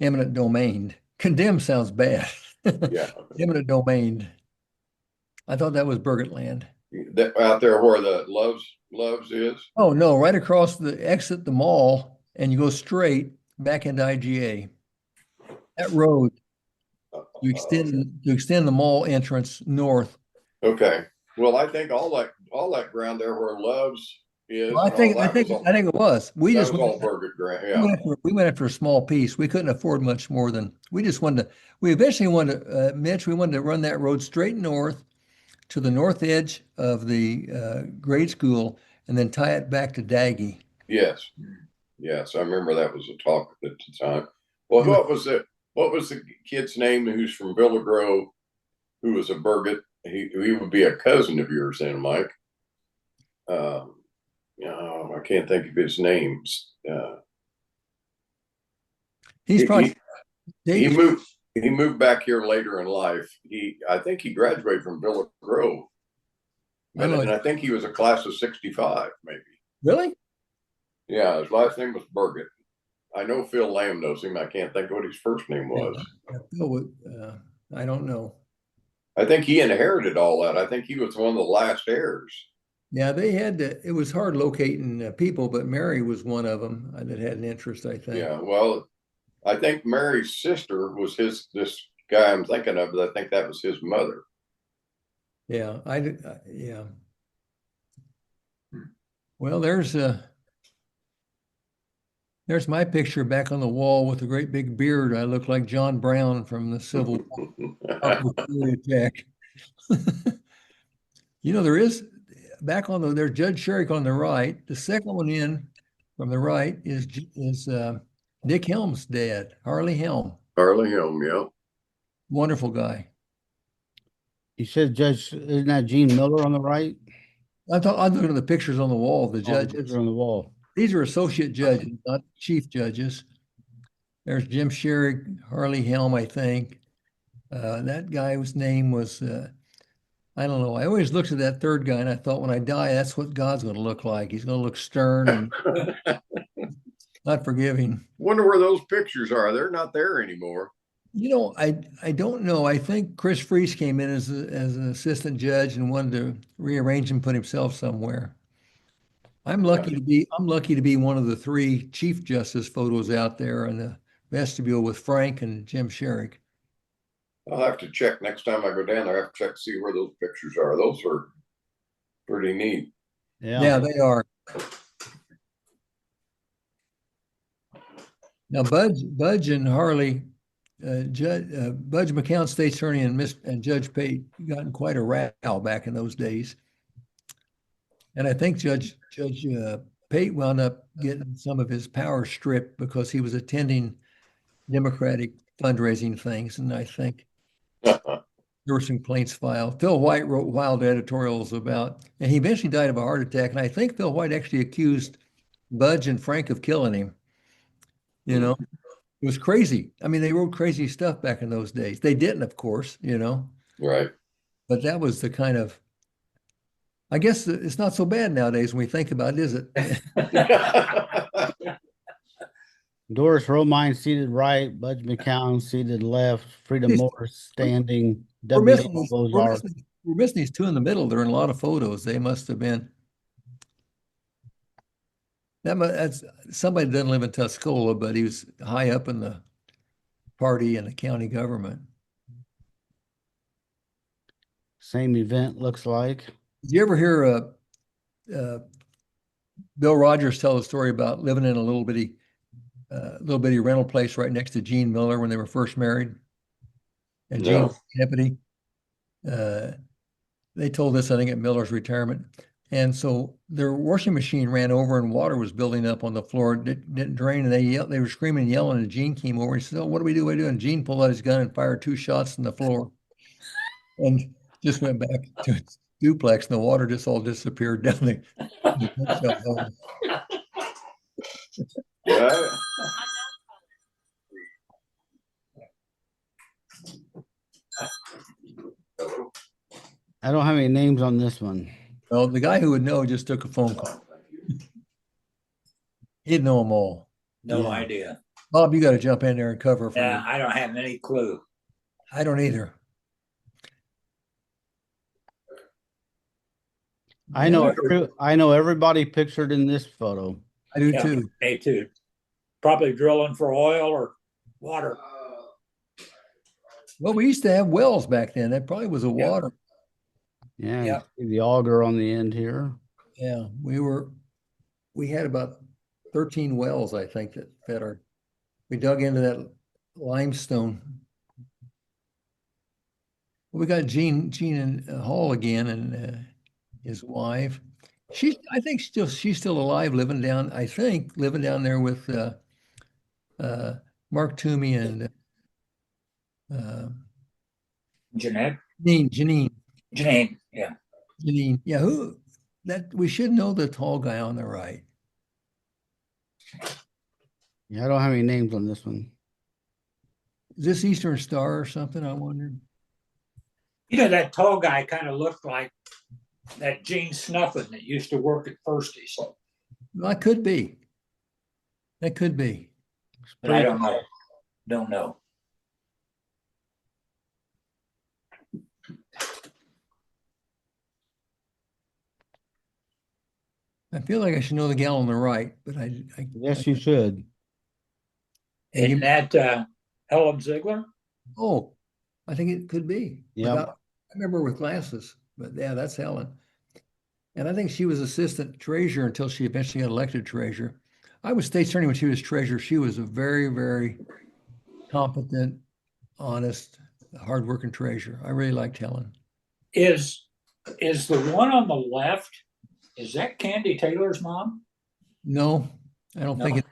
eminent domain. Condemn sounds bad. Yeah. Eminent domain. I thought that was Burgett land. Out there where the Loves is? Oh no, right across the exit the mall and you go straight back into IGA. That road to extend the mall entrance north. Okay. Well, I think all that ground there where Loves is. Well, I think it was. We just went all Burgett ground. Yeah. We went after a small piece. We couldn't afford much more than we just wanted to. We eventually wanted to, Mitch. We wanted to run that road straight north to the north edge of the grade school and then tie it back to Daggy. Yes. Yes, I remember that was a talk at the time. Well, what was the kid's name who's from Villa Grove, who was a Burgett? He would be a cousin of yours then, Mike. I can't think of his names. He's probably he moved back here later in life. I think he graduated from Villa Grove. And I think he was a class of 65, maybe. Really? Yeah, his last name was Burgett. I know Phil Lamb knows him. I can't think of what his first name was. I don't know. I think he inherited all that. I think he was one of the last heirs. Yeah, they had it was hard locating people, but Mary was one of them that had an interest, I think. Yeah, well, I think Mary's sister was this guy I'm thinking of, but I think that was his mother. Yeah, yeah. Well, there's my picture back on the wall with a great big beard. I look like John Brown from the Civil War attack. There is back on there's Judge Sherrick on the right. The second one in from the right is Dick Helm's dad, Harley Helm. Harley Helm, yeah. Wonderful guy. You said Judge, isn't that Gene Miller on the right? I'm looking at the pictures on the wall, the judges. The picture on the wall. These are associate judges, not chief judges. There's Jim Sherrick, Harley Helm, I think. That guy whose name was, I don't know. I always looked at that third guy and I thought when I die, that's what God's going to look like. He's going to look stern and not forgiving. Wonder where those pictures are. They're not there anymore. I don't know. I think Chris Freese came in as an assistant judge and wanted to rearrange and put himself somewhere. I'm lucky to be one of the 3 Chief Justice photos out there in the vestibule with Frank and Jim Sherrick. I'll have to check next time I go down there. I have to check to see where those pictures are. Those are pretty neat. Yeah, they are. Now, Budge and Harley, Budge McCown, State Attorney, and Judge Pate got in quite a row back in those days. And I think Judge Pate wound up getting some of his power stripped because he was attending Democratic fundraising things. And I think there were some complaints filed. Phil White wrote wild editorials about, and he eventually died of a heart attack. And I think Phil White actually accused Budge and Frank of killing him. It was crazy. I mean, they wrote crazy stuff back in those days. They didn't, of course, Right. But that was the kind of, I guess it's not so bad nowadays when we think about it, is it? Doris Romine seated right, Budge McCown seated left, Frida Morris standing. We're missing these 2 in the middle. They're in a lot of photos. They must have been. That's somebody that doesn't live in Tuscola, but he was high up in the party and the county government. Same event looks like. Did you ever hear Bill Rogers tell a story about living in a little bitty rental place right next to Gene Miller when they were first married? And Gene No. was a deputy. They told this, I think, at Miller's retirement. And so their washing machine ran over and water was building up on the floor. It didn't drain. And they were screaming and yelling. And Gene came over and he said, "Oh, what do we do? What do we do?" And Gene pulled out his gun and fired 2 shots in the floor and just went back to its duplex. And the water just all disappeared down the bookshelf hole. Yeah. I don't have any names on this one. Well, the guy who would know just took a phone call. He'd know them all. No Yeah. idea. Bob, you got to jump in there and cover for Yeah, me. I don't have any clue. I don't either. I know everybody pictured in this photo. I do Yeah, too. me too. Probably drilling for oil or water. Well, we used to have wells back then. That probably was a Yeah. water. Yeah, Yeah. you see the auger on the end here. Yeah, we had about 13 wells, I think, that fed we dug into that limestone. We got Gene and Hall again and his wife. I think she's still alive, living down there with Mark Toomey and Jeanette? Janine. Yeah. Janine. Yeah, we should know the tall guy on the right. Yeah, I don't have any names on this one. Is this Eastern Star or something? I wondered. You know, that tall guy kind of looked like that Gene Snuffin that used to work at Firsty's. Well, that could be. That could be. But I don't know. Don't know. I feel like I should know the gal on the right, but Yes, you should. Isn't that Helen Ziegler? Oh, I think it could be. Yep. I remember with glasses, but yeah, that's Helen. And I think she was assistant treasurer until she eventually got elected treasurer. I was state attorney when she was treasurer. She was a very, very competent, honest, hardworking treasurer. I really liked Helen. Is the one on the left, is that Candy Taylor's mom? No, I don't think it.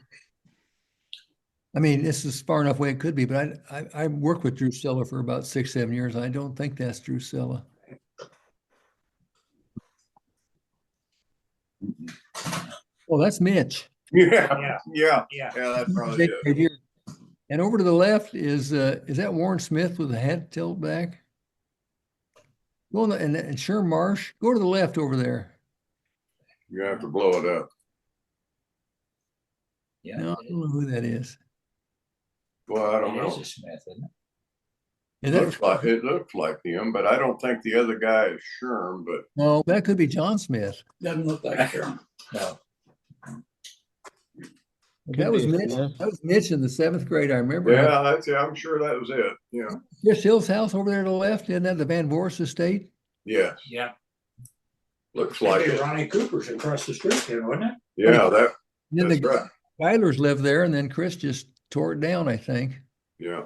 I mean, this is far enough away it could be, but I worked with Drusilla for about 6-7 years. I don't think that's Drusilla. Well, that's Mitch. Yeah. Yeah. That probably is. Right here. And over to the left is that Warren Smith with the head tilt back? Go on and Sherm Marsh. Go to the left over there. You have to blow it up. Yeah. No, I don't know who that is. Well, I don't It is know. a Smith, isn't it? Is It looks like him, but I don't think the other guy is Sherm, but No, that could be John Smith. Doesn't look like her. No. That was be Mitch. Smith. That was Mitch in the 7th grade. I remember. yeah, I'm sure that was it. Yeah. Chris Hill's house over there to the left. Isn't that the Van Boris estate? Yes. Yeah. Looks like Maybe it. Ronnie Cooper's across the street there, wasn't it? Yeah, And then that's the right. Geilers lived there, and then Chris just tore it down, I think. Yeah.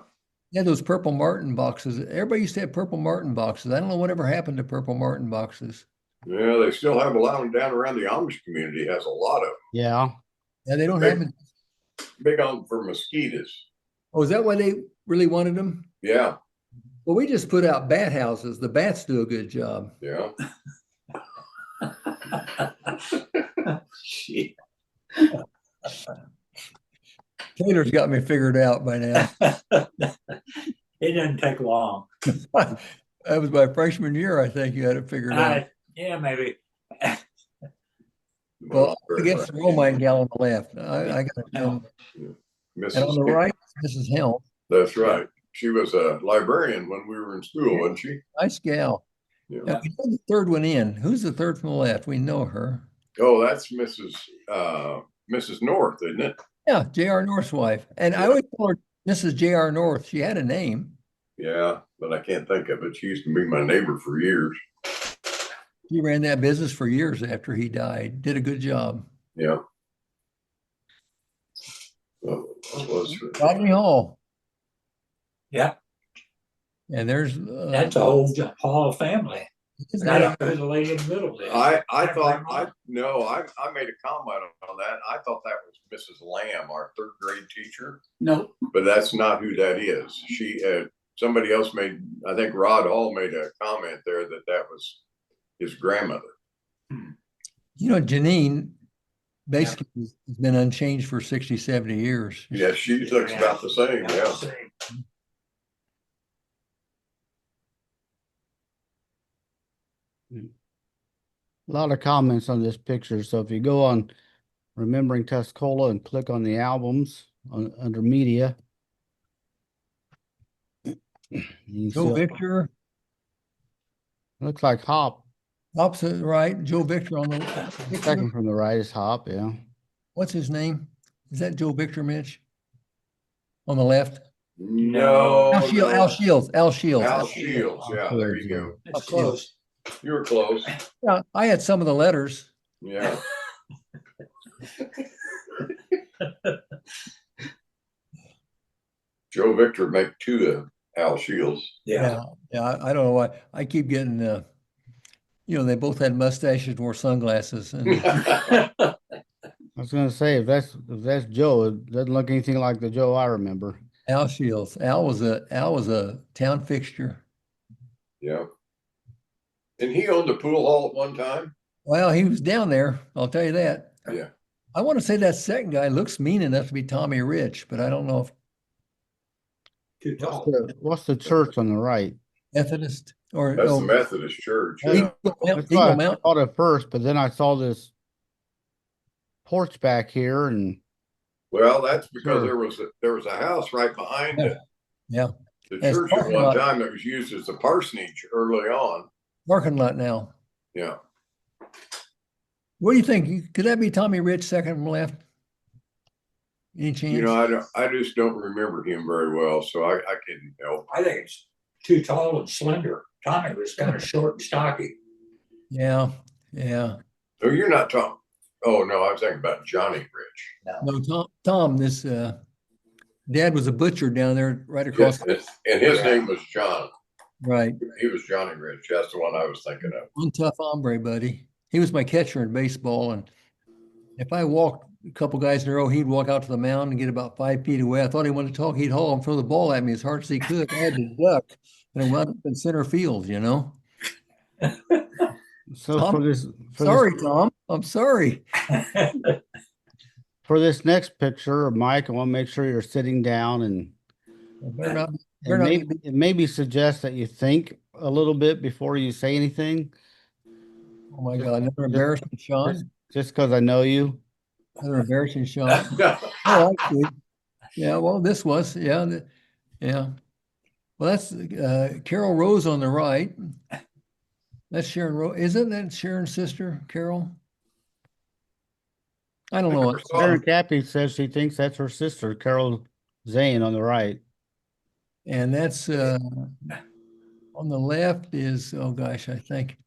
He had those purple Martin boxes. Everybody used to have purple Martin boxes. I don't know whatever happened to purple Martin boxes. Yeah, they still have a lot of them down around the Amish community. Has a lot of Yeah. Yeah, they don't Big- have it. big on for mosquitoes. Oh, is that why they really wanted them? Yeah, Well, we just put out bat houses. The bats do a good job. yeah. Shit. Taylor's got me figured out by now. It didn't take long. That was my freshman year, I think you had it figured out. Yeah, maybe. Well, I guess the Romine gal on the left. I got it. No. Mrs. And on the right, Mrs. Helm. That's right. She was a librarian when we were in school, wasn't she? Nice gal. Yeah. Now, we know the third one in. Who's the third from the left? We know her. Oh, that's Mrs. Mrs. North, isn't it? Yeah, J.R. North's wife. And I Yeah. always call her Mrs. J.R. North. She had a name. Yeah, but I can't think of it. She used to be my neighbor for years. She ran that business for years after he died. Did a good job. Yeah. Well, what was Rodney Hall. Yeah, And there's that's a whole Hall family. isn't I that don't know who the lady in the middle is. I thought I made a comment on that. I thought that was Mrs. Lamb, our third grade teacher, No, but that's not who that is. She somebody else made, I think Rod Hall made a comment there that was his grandmother. Janine basically has been unchanged for 60, 70 years. Yeah, she looks about the same. Yeah. A lot of comments on this picture. So if you go on Remembering Tuscola and click on the albums under media, you Joe see, Victor, looks like Hop. opposite right. Joe Victor on the picture. Second from the right is Hop. Yeah. What's his name? Is that Joe Victor, Mitch? On the left? No. Al Shields. Al Shields. Al Shields. Yeah, there you go. it's close. You were close. Yeah, I had some of the letters. Yeah. Joe Victor make two of Al Shields. Yeah. I don't know why. I keep getting, they both had mustaches and wore sunglasses. And I was gonna say if that's Joe, it doesn't look anything like the Joe I remember. Al Shields. Al was a town fixture. Yeah. And he owned the pool hall at one time. Well, he was down there. I'll tell you that. Yeah. I want to say that second guy looks mean enough to be Tommy Rich, but I don't know if Too tall. What's the church on the right? Methodist or That's the Methodist church. Yeah. Eagle That's Eagle what I Mountain. thought at first, but then I saw this porch back here, and Well, that's because Sure. there was a house right behind it. Yeah. The As church at parking one lot. time that was used as the parsonage early on. Parking lot now. Yeah. What do you think? Could that be Tommy Rich second from left? Any chance? I just don't remember him very well, so I couldn't help. I think it's too tall and slender. Tommy was kind of short and stocky. Yeah. Oh, you're not talking. Oh no, I was thinking about Johnny Rich. No, Tom, this dad was a butcher down there right across. Yes, and his name was John. Right. He was Johnny Rich. That's the one I was thinking of. One tough hombre, buddy. He was my catcher in baseball, and if I walked a couple guys in a row, he'd walk out to the mound and get about 5 feet away. I thought he wanted to talk. He'd haul and throw the ball at me as hard as he could. I had to duck, and I wound up in center field. so Tom, Tom. I'm sorry. For this next picture, Mike, I want to make sure you're sitting down and maybe suggest that you think a little bit before you say anything. Oh my God! Another embarrassing shot. Just because I know you. Another embarrassing shot. Oh, I see. Yeah. Well, this was. Yeah. Well, that's Carol Rose on the right. That's Sharon Rose. Isn't that Sharon's sister, Carol? I don't know. Sharon Cappy says she thinks that's her sister, Carol Zane, on the right. And that's on the left is, oh gosh, I think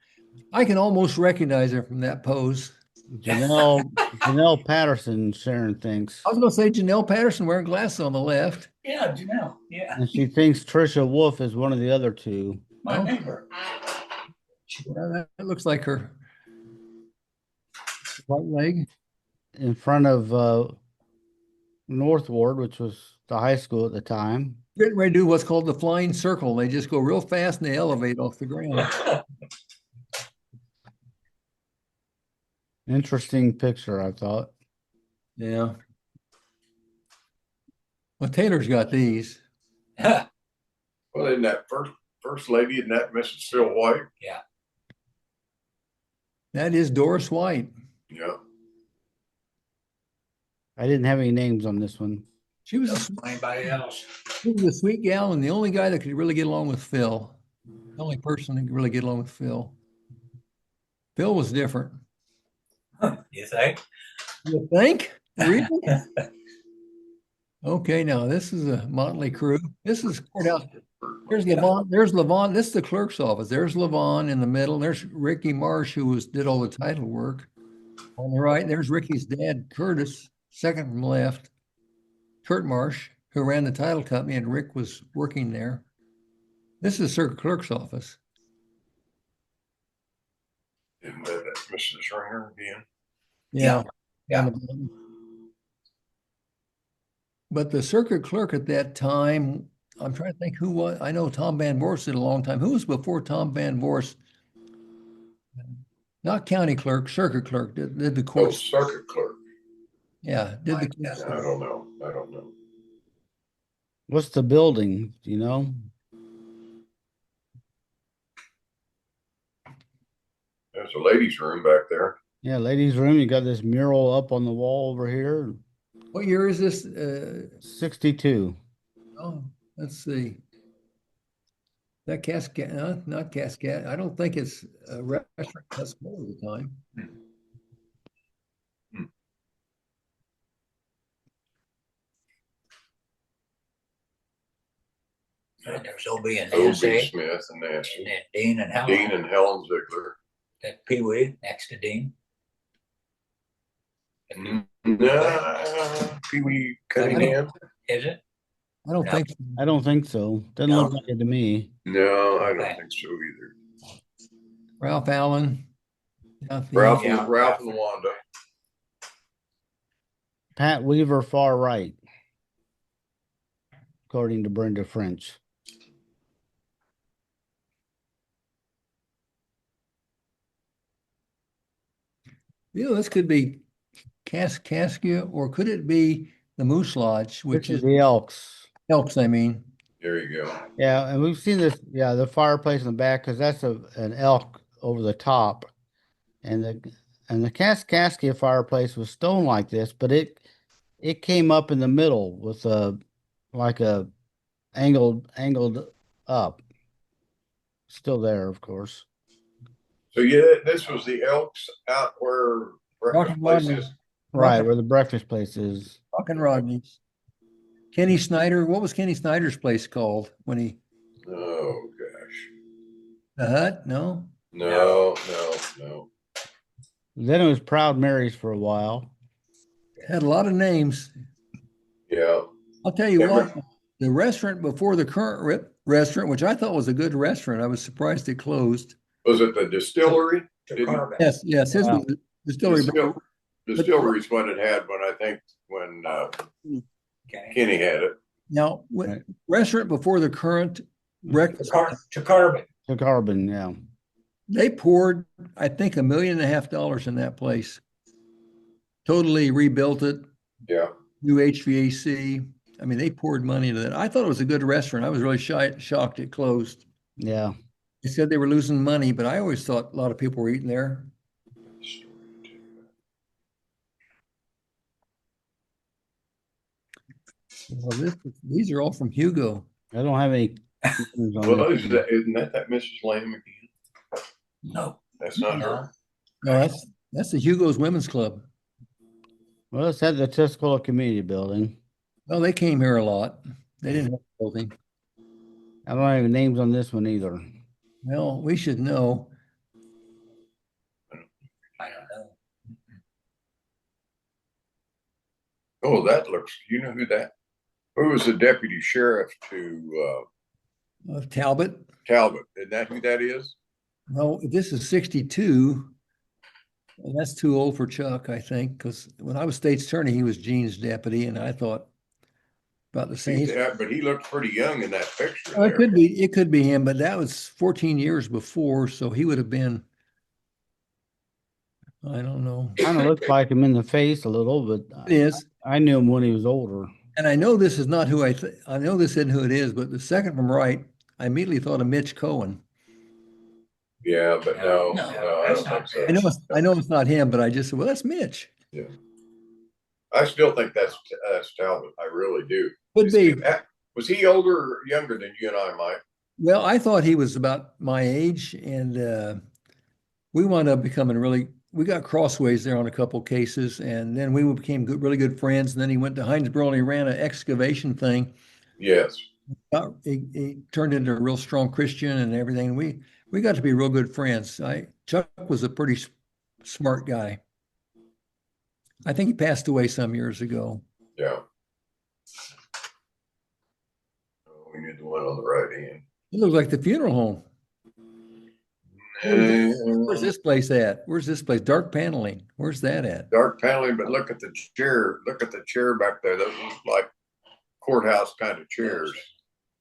I can almost recognize her from that pose. Janelle Patterson, Sharon thinks. I was going to say Janelle Patterson wearing glasses on the left. Yeah, Janelle. Yeah. And she thinks Trisha Wolf is one of the other two. My neighbor. Yeah, that looks like her right leg. In front of North Ward, which was the high school at the time. Getting ready to do what's called the flying circle. They just go real fast and they elevate off the ground. Interesting picture, I thought. Yeah. Well, Taylor's got these. Well, isn't that first lady, isn't that Mrs. Phil White? Yeah. That is Doris White. Yeah. I didn't have any names on this one. She was Anybody else? She was a sweet gal and the only guy that could really get along with Phil. The only person that could really get along with Phil. Phil was different. You think? You think? Really? Okay, now this is a motley crew. This is courthouse. There's Levon. There's Levon. This is the clerk's office. There's Levon in the middle. There's Ricky Marsh, who did all the title work. On the right, there's Ricky's dad, Curtis, second from left. Kurt Marsh, who ran the title company, and Rick was working there. This is the circuit clerk's office. And that's Mrs. Ringer again. Yeah. Yeah. But the circuit clerk at that time, I'm trying to think who was. I know Tom Van Vorst did a long time. Who was before Tom Van Vorst? Not county clerk, circuit clerk. Did the Oh, courts? circuit clerk. Yeah, did the I don't know. I don't know. What's the building? Do you know? There's a ladies' room back there. Yeah, ladies' room. You got this mural up on the wall over here. What year is this? 62. Oh, let's see. That Cascade, not Cascade. I don't think it's a restaurant Tuscola at the time. And there's O.B. and O.B. Nancy, Smith and and Nancy. then Dean and Helen. Dean and Helen Ziegler. That Pee Wee next to Dean. No, Pee Wee Cunningham. Is it? I don't No. think so. I don't think so. Doesn't No. look like it to me. No, I don't Okay. think so either. Ralph Allen. Yeah, Ralph, Yeah. Ralph and Wanda. Pat Weaver, far right, according to Brenda French. This could be Caskia, or could it be the Moose Lodge, which This is the Elks. Elks, I mean. There you go. Yeah, and we've seen this. Yeah, the fireplace in the back, because that's an elk over the top, and the Kaskaskia fireplace was stone like this, but it came up in the middle with like a angled up. Still there, of course. So yeah, this was the Elks out where breakfast Rock place and is. Right, where the breakfast place is. Rock and Rodney's. Kenny Snyder. What was Kenny Snyder's place called when he? Oh gosh. The Hut? No. No. Then it was Proud Mary's for a while. Had a lot of names. Yeah. I'll tell you Yeah, what. The restaurant before the current restaurant, which I thought was a good restaurant, I was surprised it closed. Was it the distillery? Yes, his Wow. was the distillery. Distillery's what it had when Okay. Kenny had it. Now, Right. restaurant before the current breakfast, To Carbon. The Carbon, yeah. they poured, I think, $1.5 million in that place. Totally rebuilt it, Yeah. new HVAC. I mean, they poured money into that. I thought it was a good restaurant. I was really shocked it closed. Yeah. They said they were losing money, but I always thought a lot of people were eating there. Well, these are all from Hugo. I don't have any. on Well, this. isn't that Mrs. Lamb again? No. That's not No. her. No, that's the Hugo's Women's Club. Well, it's at the Tuscola Community Building. Well, they came here a lot. They didn't have a building. I don't have names on this one either. Well, we should know. I don't know. Oh, that looks. You know who was the deputy sheriff to Talbot. Talbot? Isn't that who that is? No, this is 62. And that's too old for Chuck, I think, because when I was state's attorney, he was Gene's deputy, and I thought about the same. But he looked pretty young in that picture. Well, there. it could be him, but that was 14 years before, so he would have been, I don't know. Kind of looks like him in the face a little, but It is. I knew him when he was older. And I know this is not who I know this isn't who it is, but the second from right, I immediately thought of Mitch Cohen. Yeah, but no, No, I that's don't not think so. I know it's not him, but I just said, well, that's Mitch. Yeah. I still think that's Talbot. I really do. Could be. Was he older or younger than you and I, Mike? Well, I thought he was about my age, and we wound up becoming really we got crossways there on a couple cases, and then we became really good friends. And then he went to Hinesboro and he ran an excavation thing. Yes. He turned into a real strong Christian and everything. We got to be real good friends. Chuck was a pretty smart guy. I think he passed away some years ago. Yeah. We need the one on the right hand. It looks like the funeral home. Where's this place at? Where's this place? Dark paneling. Where's that at? Dark paneling, but look at the chair. Look at the chair back there. Those look like courthouse kind of chairs.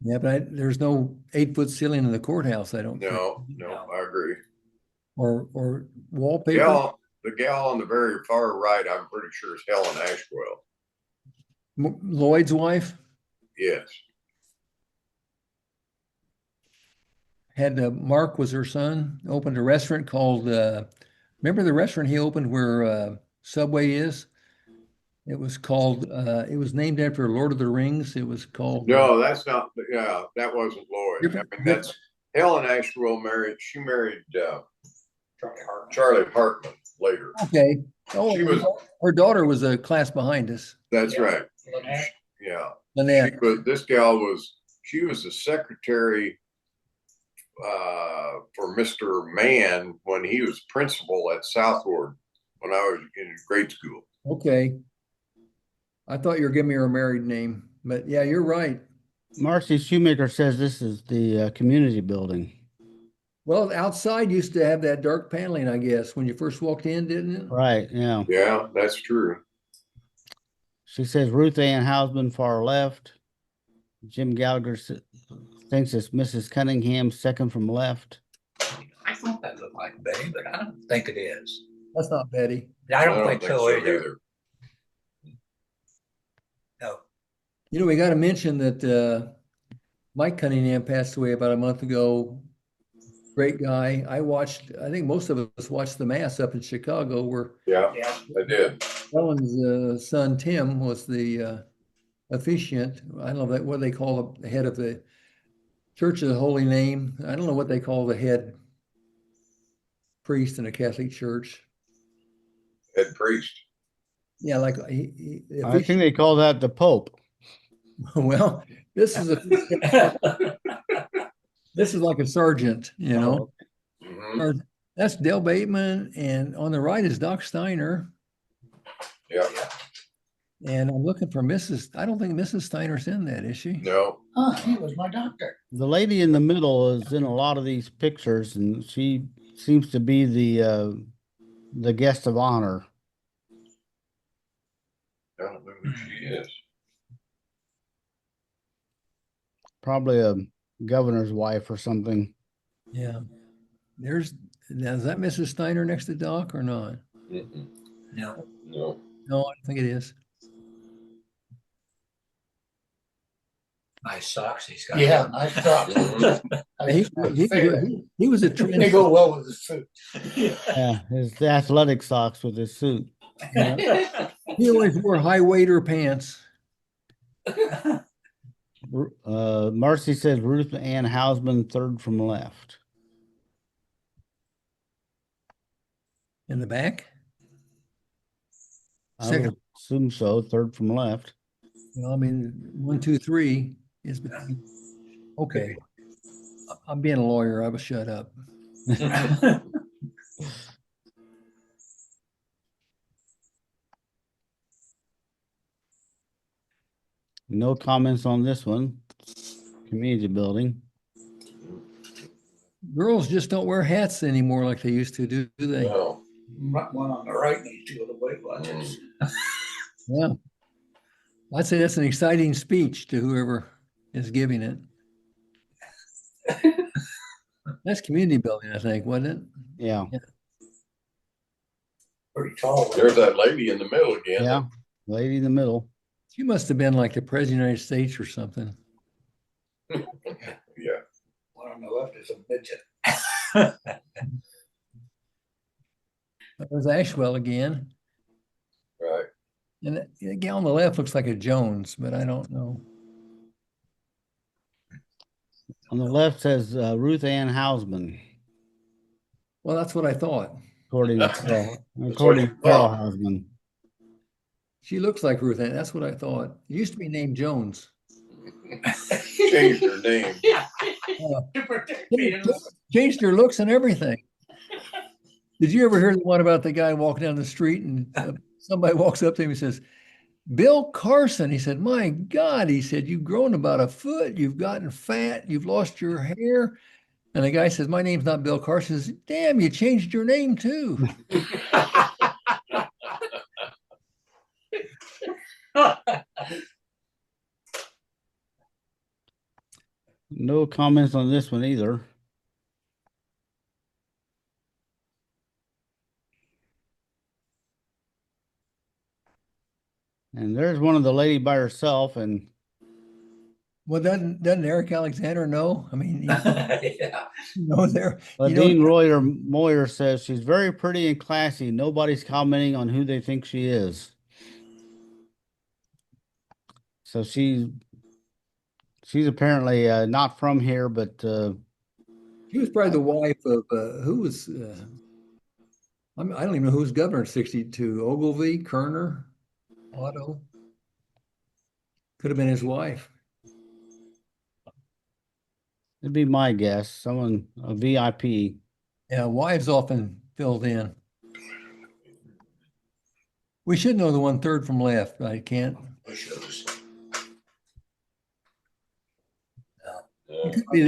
Yeah, but there's no 8-foot ceiling in the courthouse, I don't think. No, I agree. Or wallpaper. The gal on the very far right, I'm pretty sure is Helen Ashwell. Lloyd's wife Yes. had Mark was her son, opened a restaurant called remember the restaurant he opened where Subway is? It was called it was named after Lord of the Rings. It was called No, that's not. Yeah, that wasn't Lloyd. I mean, that's Helen Ashwell married. She married Charlie Hartman later. Okay. Oh, She was. her daughter was a class behind us. That's right. Lynette. Yeah. Lynette. This gal was. She was the secretary for Mr. Mann when he was principal at Southward when I was in grade school. Okay. I thought you were giving me her married name, but yeah, you're right. Marcy Shoemaker says this is the community building. Well, outside used to have that dark paneling, I guess, when you first walked in, didn't it? Right, yeah. Yeah, that's true. She says Ruth Ann Hausman, far left. Jim Gallagher thinks it's Mrs. Cunningham, second from left. I thought that looked like Betty, but I don't think it is. That's not Betty. I don't think so either. No. You know, we got to mention that Mike Cunningham passed away about a month ago. Great guy. I think most of us watched the Mass up in Chicago where Yeah, I did. Ellen's son, Tim, was the officiant. I don't know what they call the head of the Church of the Holy Name. I don't know what they call the head priest in a Catholic church. Head priest. Yeah, like I think they call that the Pope. well, this is this is like a sergeant, you know. Mm-hmm. That's Dale Bateman, and on the right is Doc Steiner. Yeah. And I'm looking for Mrs. I don't think Mrs. Steiner's in that, is she? No. Oh, he was my doctor. The lady in the middle is in a lot of these pictures, and she seems to be the guest of honor. I don't know who she is. Probably a governor's wife or something. Yeah. Now, is that Mrs. Steiner next to Doc or not? Mm-mm. No. No. No, I think it is. Nice socks he's got. Yeah, nice socks. He was a trend. They go well with the suit. Yeah, his athletic socks with his suit. He always wore high waiter pants. Marcy says Ruth Ann Hausman, third from left. In the back? I Second. would assume so, third from left. Well, I mean, 1, 2, 3 is between. Okay. I'm being a lawyer. I will shut up. No comments on this one. Community building. Girls just don't wear hats anymore like they used to, do they? No. One on the right needs to go to Weight Watchers. Yeah. I'd say that's an exciting speech to whoever is giving it. That's community building, I think, wasn't it? Yeah. Pretty tall. There's that lady in the middle again. Yeah. Lady in the middle. She must have been like the president of the United States or something. Yeah. One on the left is a midget. There's Ashwell again. Right. And the gal on the left looks like a Jones, but I don't know. On the left says Ruth Ann Hausman. Well, that's what I thought. according to Carol Husband. She looks like Ruth Ann. That's what I thought. It used to be named Jones. Changed her name. To protect the innocent. Changed her looks and everything. Did you ever hear the one about the guy walking down the street and somebody walks up to him and says, Bill Carson? He said, my God, he said, you've grown about a foot. You've gotten fat. You've lost your hair. And the guy says, my name's not Bill Carson. He says, damn, you changed your name too. No comments on this one either. And there's one of the lady by herself, and Well, doesn't Eric Alexander know? I mean, Yeah. there. Dean Moyer says she's very pretty and classy. Nobody's commenting on who they think she is. So she's apparently not from here, but She was probably the wife of who was I don't even know who was governor in 62. Ogilvy, Kerner, Otto. Could have been his wife. it'd be my guess. Someone, a VIP. Yeah, wives often filled in. We should know the 1/3 from left, but I can't. I'm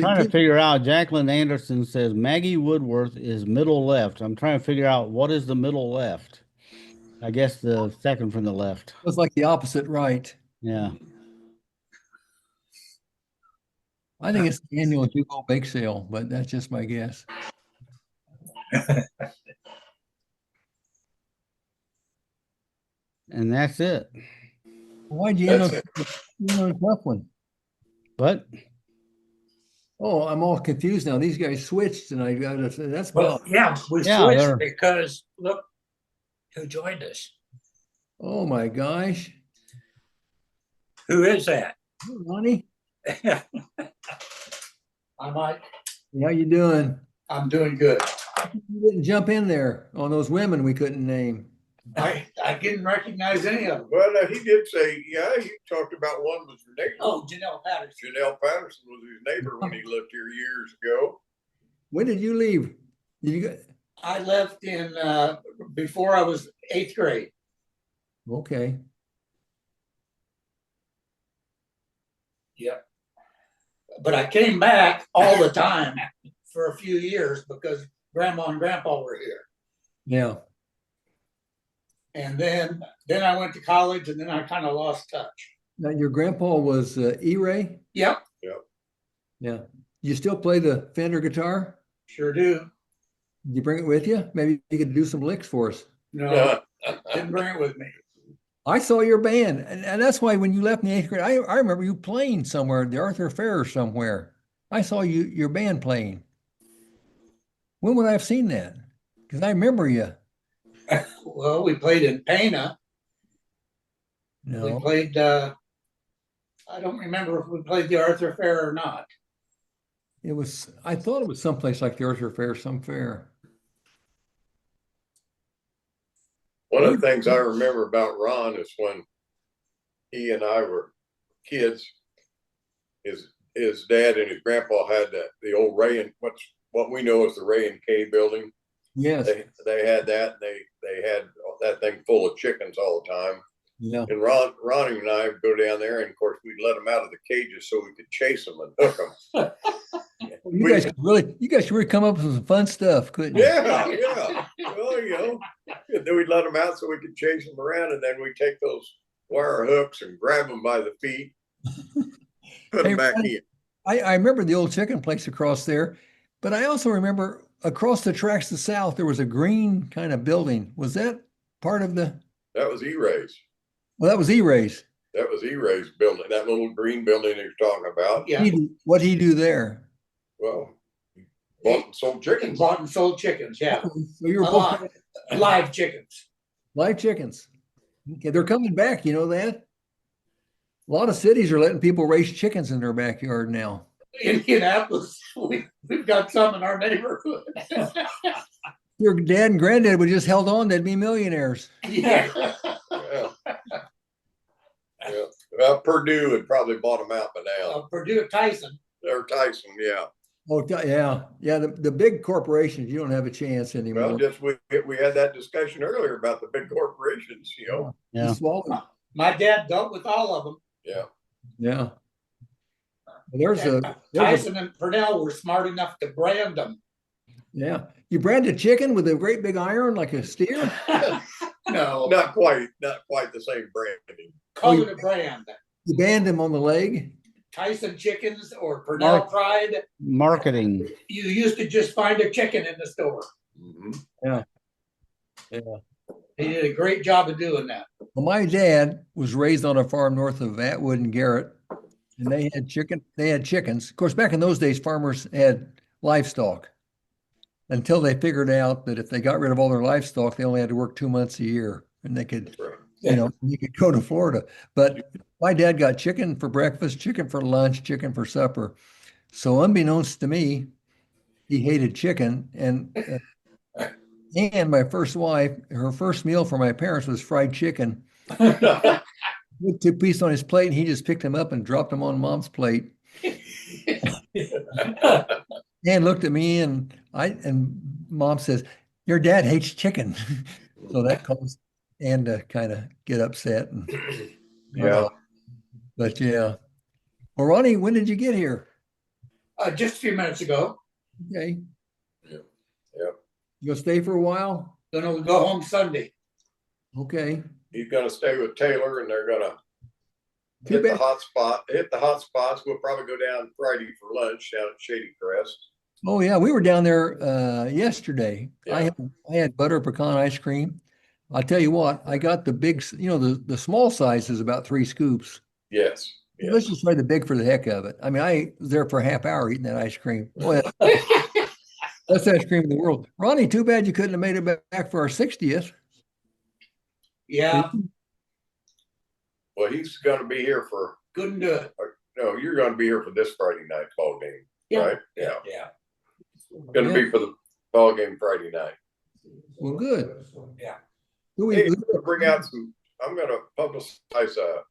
trying to figure out. Jacqueline Anderson says Maggie Woodworth is middle left. I'm trying to figure out what is the middle left. I guess the second from the left. It was like the opposite right. Yeah. I think it's the annual Duco bake sale, but that's just my guess. And that's it. Why'd you end on a tough one? But Oh, I'm all confused now. These guys switched, and I got to say that's Well, yeah, we Yeah, switched they're- because look who joined us. oh my gosh, Who is that? Ronnie, I might. how you doing? I'm doing good. You didn't jump in there on those women we couldn't name. I didn't recognize any of them. Well, he did say, yeah, he talked about one was your neighbor. Oh, Janelle Patterson. Janelle Patterson was his neighbor when he lived here years ago. When did you leave? Did you go? I left in before I was 8th grade. Okay. Yep. But I came back all the time for a few years because Grandma and Grandpa were here. Yeah. And then I went to college, and then I kind of lost touch. Now your grandpa was E-Ray? Yep, Yeah. You still play the Fender guitar? sure do. Did you bring it with you? Maybe you could do some licks for us. No, didn't bring it with me. I saw your band, and that's why when you left in the 8th grade, I remember you playing somewhere, the Arthur Fair or somewhere. I saw your band playing. When would I have seen that? Because I remember you. Well, we played in Pana. We No, played, I don't remember if we played the Arthur Fair or not. I thought it was someplace like the Arthur Fair, some fair. One of the things I remember about Ron is when he and I were kids, his dad and his grandpa had the old Ray and what we know as the Ray and Kay building. Yes. They had that, and they had that thing full of chickens all the time. Yeah. And Ronnie and I would go down there, and of course we'd let them out of the cages so we could chase them and hook them. You guys could really come up with some fun stuff, couldn't you? Yeah. Well, then we'd let them out so we could chase them around, and then we'd take those wire hooks and grab them by the feet, put them back in. I remember the old chicken place across there, but I also remember across the tracks to the south, there was a green kind of building. Was that part of the? That was E-Ray's. Well, that was E-Ray's. That was E-Ray's building, that little green building you're talking about. Yeah, What'd he do there? Well, he bought and sold chickens. bought and sold chickens, yeah. So you were A both lot. Live chickens. live chickens. Okay, they're coming back. You know that? A lot of cities are letting people raise chickens in their backyard now. In Indianapolis, we've got some in our neighborhood. Your dad and granddad would just held on, they'd be millionaires. Yeah. Yeah. Yeah. Well, Purdue had probably bought them out by now. Purdue Tyson. Or Tyson, yeah. Oh, yeah. Yeah. The big corporations, you don't have a chance anymore. Well, just we had that discussion earlier about the big corporations, you know. You Yeah. swallow. My dad dealt with all of them. Yeah. Yeah. There's a Tyson and Purnell were smart enough to brand them. yeah. You brand a chicken with a great big iron like a steer? No, Not quite the same branding. call it a brand. You band them on the leg? Tyson chickens or Purnell Pride. Marketing. You used to just find a chicken in the store. Mm-hmm. Yeah. He did a great job of doing that. Well, my dad was raised on a farm north of Atwood and Garrett, and they had chickens. Of course, back in those days, farmers had livestock until they figured out that if they got rid of all their livestock, they only had to work 2 months a year and they could, Right. you could go to Florida. But my dad got chicken for breakfast, chicken for lunch, chicken for supper. So unbeknownst to me, he hated chicken. And my first wife, her first meal for my parents was fried chicken. Put 2 pieces on his plate, and he just picked them up and dropped them on Mom's plate. And looked at me, and Mom says, "Your dad hates chicken." So that caused Ann to kind of get upset. And, Yeah. but yeah. Well, Ronnie, when did you get here? Just a few minutes ago. Okay. Yep. You gonna stay for a while? Gonna go home Sunday. Okay. He's gonna stay with Taylor, and they're gonna Too hit the bad. hot spots. We'll probably go down Friday for lunch down at Shady Crest. Oh yeah, we were down there yesterday. Yeah. I had butter pecan ice cream. I'll tell you what, I got the big, the small size is about 3 scoops. Yes. Let's just try the big for the heck of it. I mean, I was there for a half hour eating that ice cream. Boy, best ice cream in the world. Ronnie, too bad you couldn't have made it back for our 60th. Yeah, Well, he's gonna be here for couldn't do it. no, you're gonna be here for this Friday night ball game, Yeah. right? Yeah. Yeah. Gonna be for the ball game Friday night. Well, good. Yeah. Hey, I'm gonna bring out I'm gonna publicize a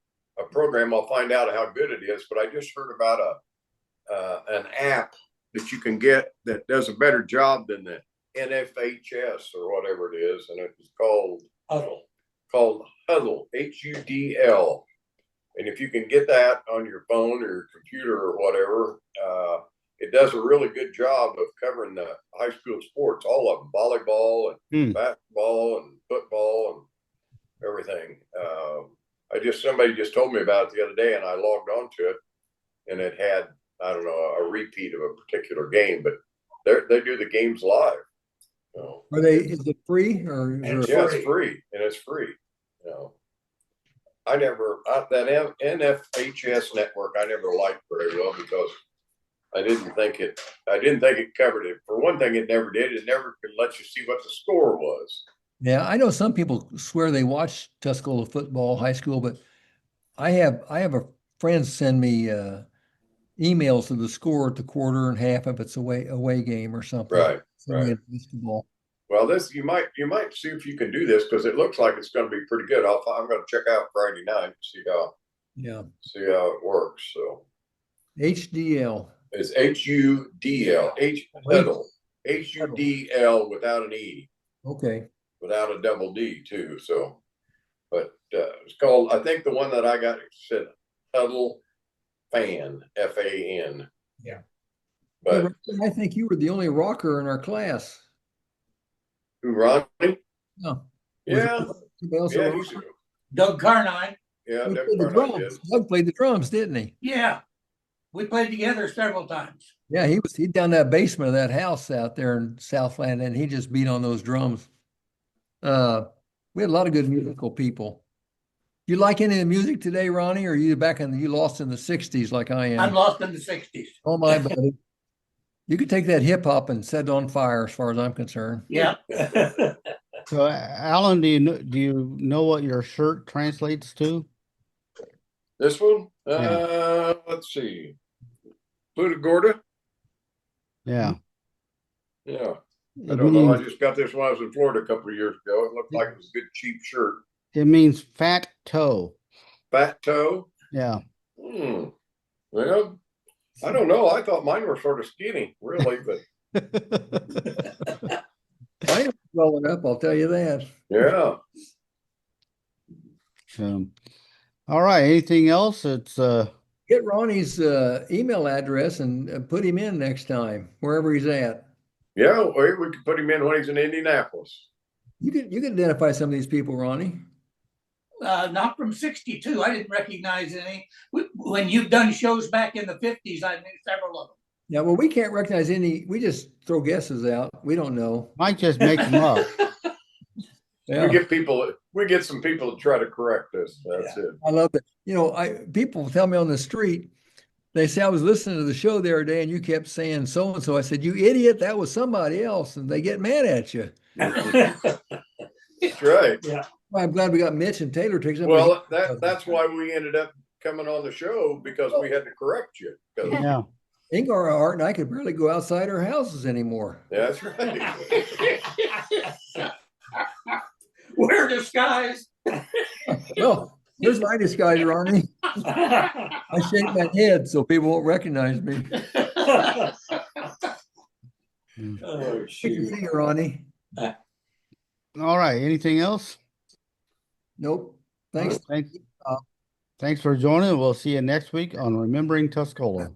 program. I'll find out how good it is, but I just heard about an app that you can get that does a better job than the NFHS or whatever it is, and it's called Huddle, HUDL. And if you can get that on your phone or your computer or whatever, it does a really good job of covering the high school sports, all of them, volleyball and basketball and football and everything. Somebody just told me about it the other day, and I logged onto it, and it had, I don't know, a repeat of a particular game, but they do the games live. So, Is it free or? it's free, and it's free. You know, that NFHS network I never liked very well because I didn't think it covered it. For one thing, it never did. It never could let you see what the score was. Yeah, I know some people swear they watch Tuscola football, high school, but I have a friend send me emails of the score at the quarter and half if it's away game or something. Right. Basketball. Well, you might see if you can do this because it looks like it's going to be pretty good. I'm going to check out Friday night and see how it works. So HDL. it's HUDL, HUDL without an E. Okay. Without a double D too. So, but it's called, I think the one that I got said Huddle Fan, FAN. Yeah. But I think you were the only rocker in our class. who, Ronnie? No. Yeah. Yeah. Doug Carnine. Yeah. Doug played the drums, didn't he? Yeah. We played together several times. Yeah, he down that basement of that house out there in Southland, and he just beat on those drums. We had a lot of good musical people. You like any of the music today, Ronnie, or are you you lost in the 60s like I am? I'm lost in the 60s. Oh my buddy. You could take that hip hop and set it on fire as far as I'm concerned. Yeah. So, Alan, do you know what your shirt translates to? This one? Yeah. Let's see. Punta Gorda? Yeah. Yeah. I It don't know. I means, just got this when I was in Florida a couple of years ago. It looked like it was a good cheap shirt. it means fat toe. Fat toe. Yeah. Well, I don't know. I thought mine were sort of skinny, really, but I am swelling up, I'll tell you that. yeah. All right. Anything else? It's Get Ronnie's email address and put him in next time, wherever he's at. Yeah, we could put him in when he's in Indianapolis. You can identify some of these people, Ronnie. Not from '62. I didn't recognize any. When you've done shows back in the '50s, I knew several of them. Yeah, well, we can't recognize any. We just throw guesses out. We don't know. might just make them up. Yeah, We get some people to try to correct us. That's it. I love it. You know, people tell me on the street, they say, I was listening to the show the other day and you kept saying so and so. I said, you idiot, that was somebody else. And they get mad at you. That's right. Yeah. Well, I'm glad we got Mitch and Taylor takes up. Well, that's why we ended up coming on the show, because we had to correct you. 'Cause- Yeah. Ingvar, Art, and I could barely go outside our houses anymore. That's right. We're disguised. Well, here's my disguise, Ronnie. I shake my head so people won't recognize me. Oh, Good to shoot. see you, Ronnie. All right. Anything else? Nope. Thanks. Thanks for joining. We'll see you next week on Remembering Tuscola.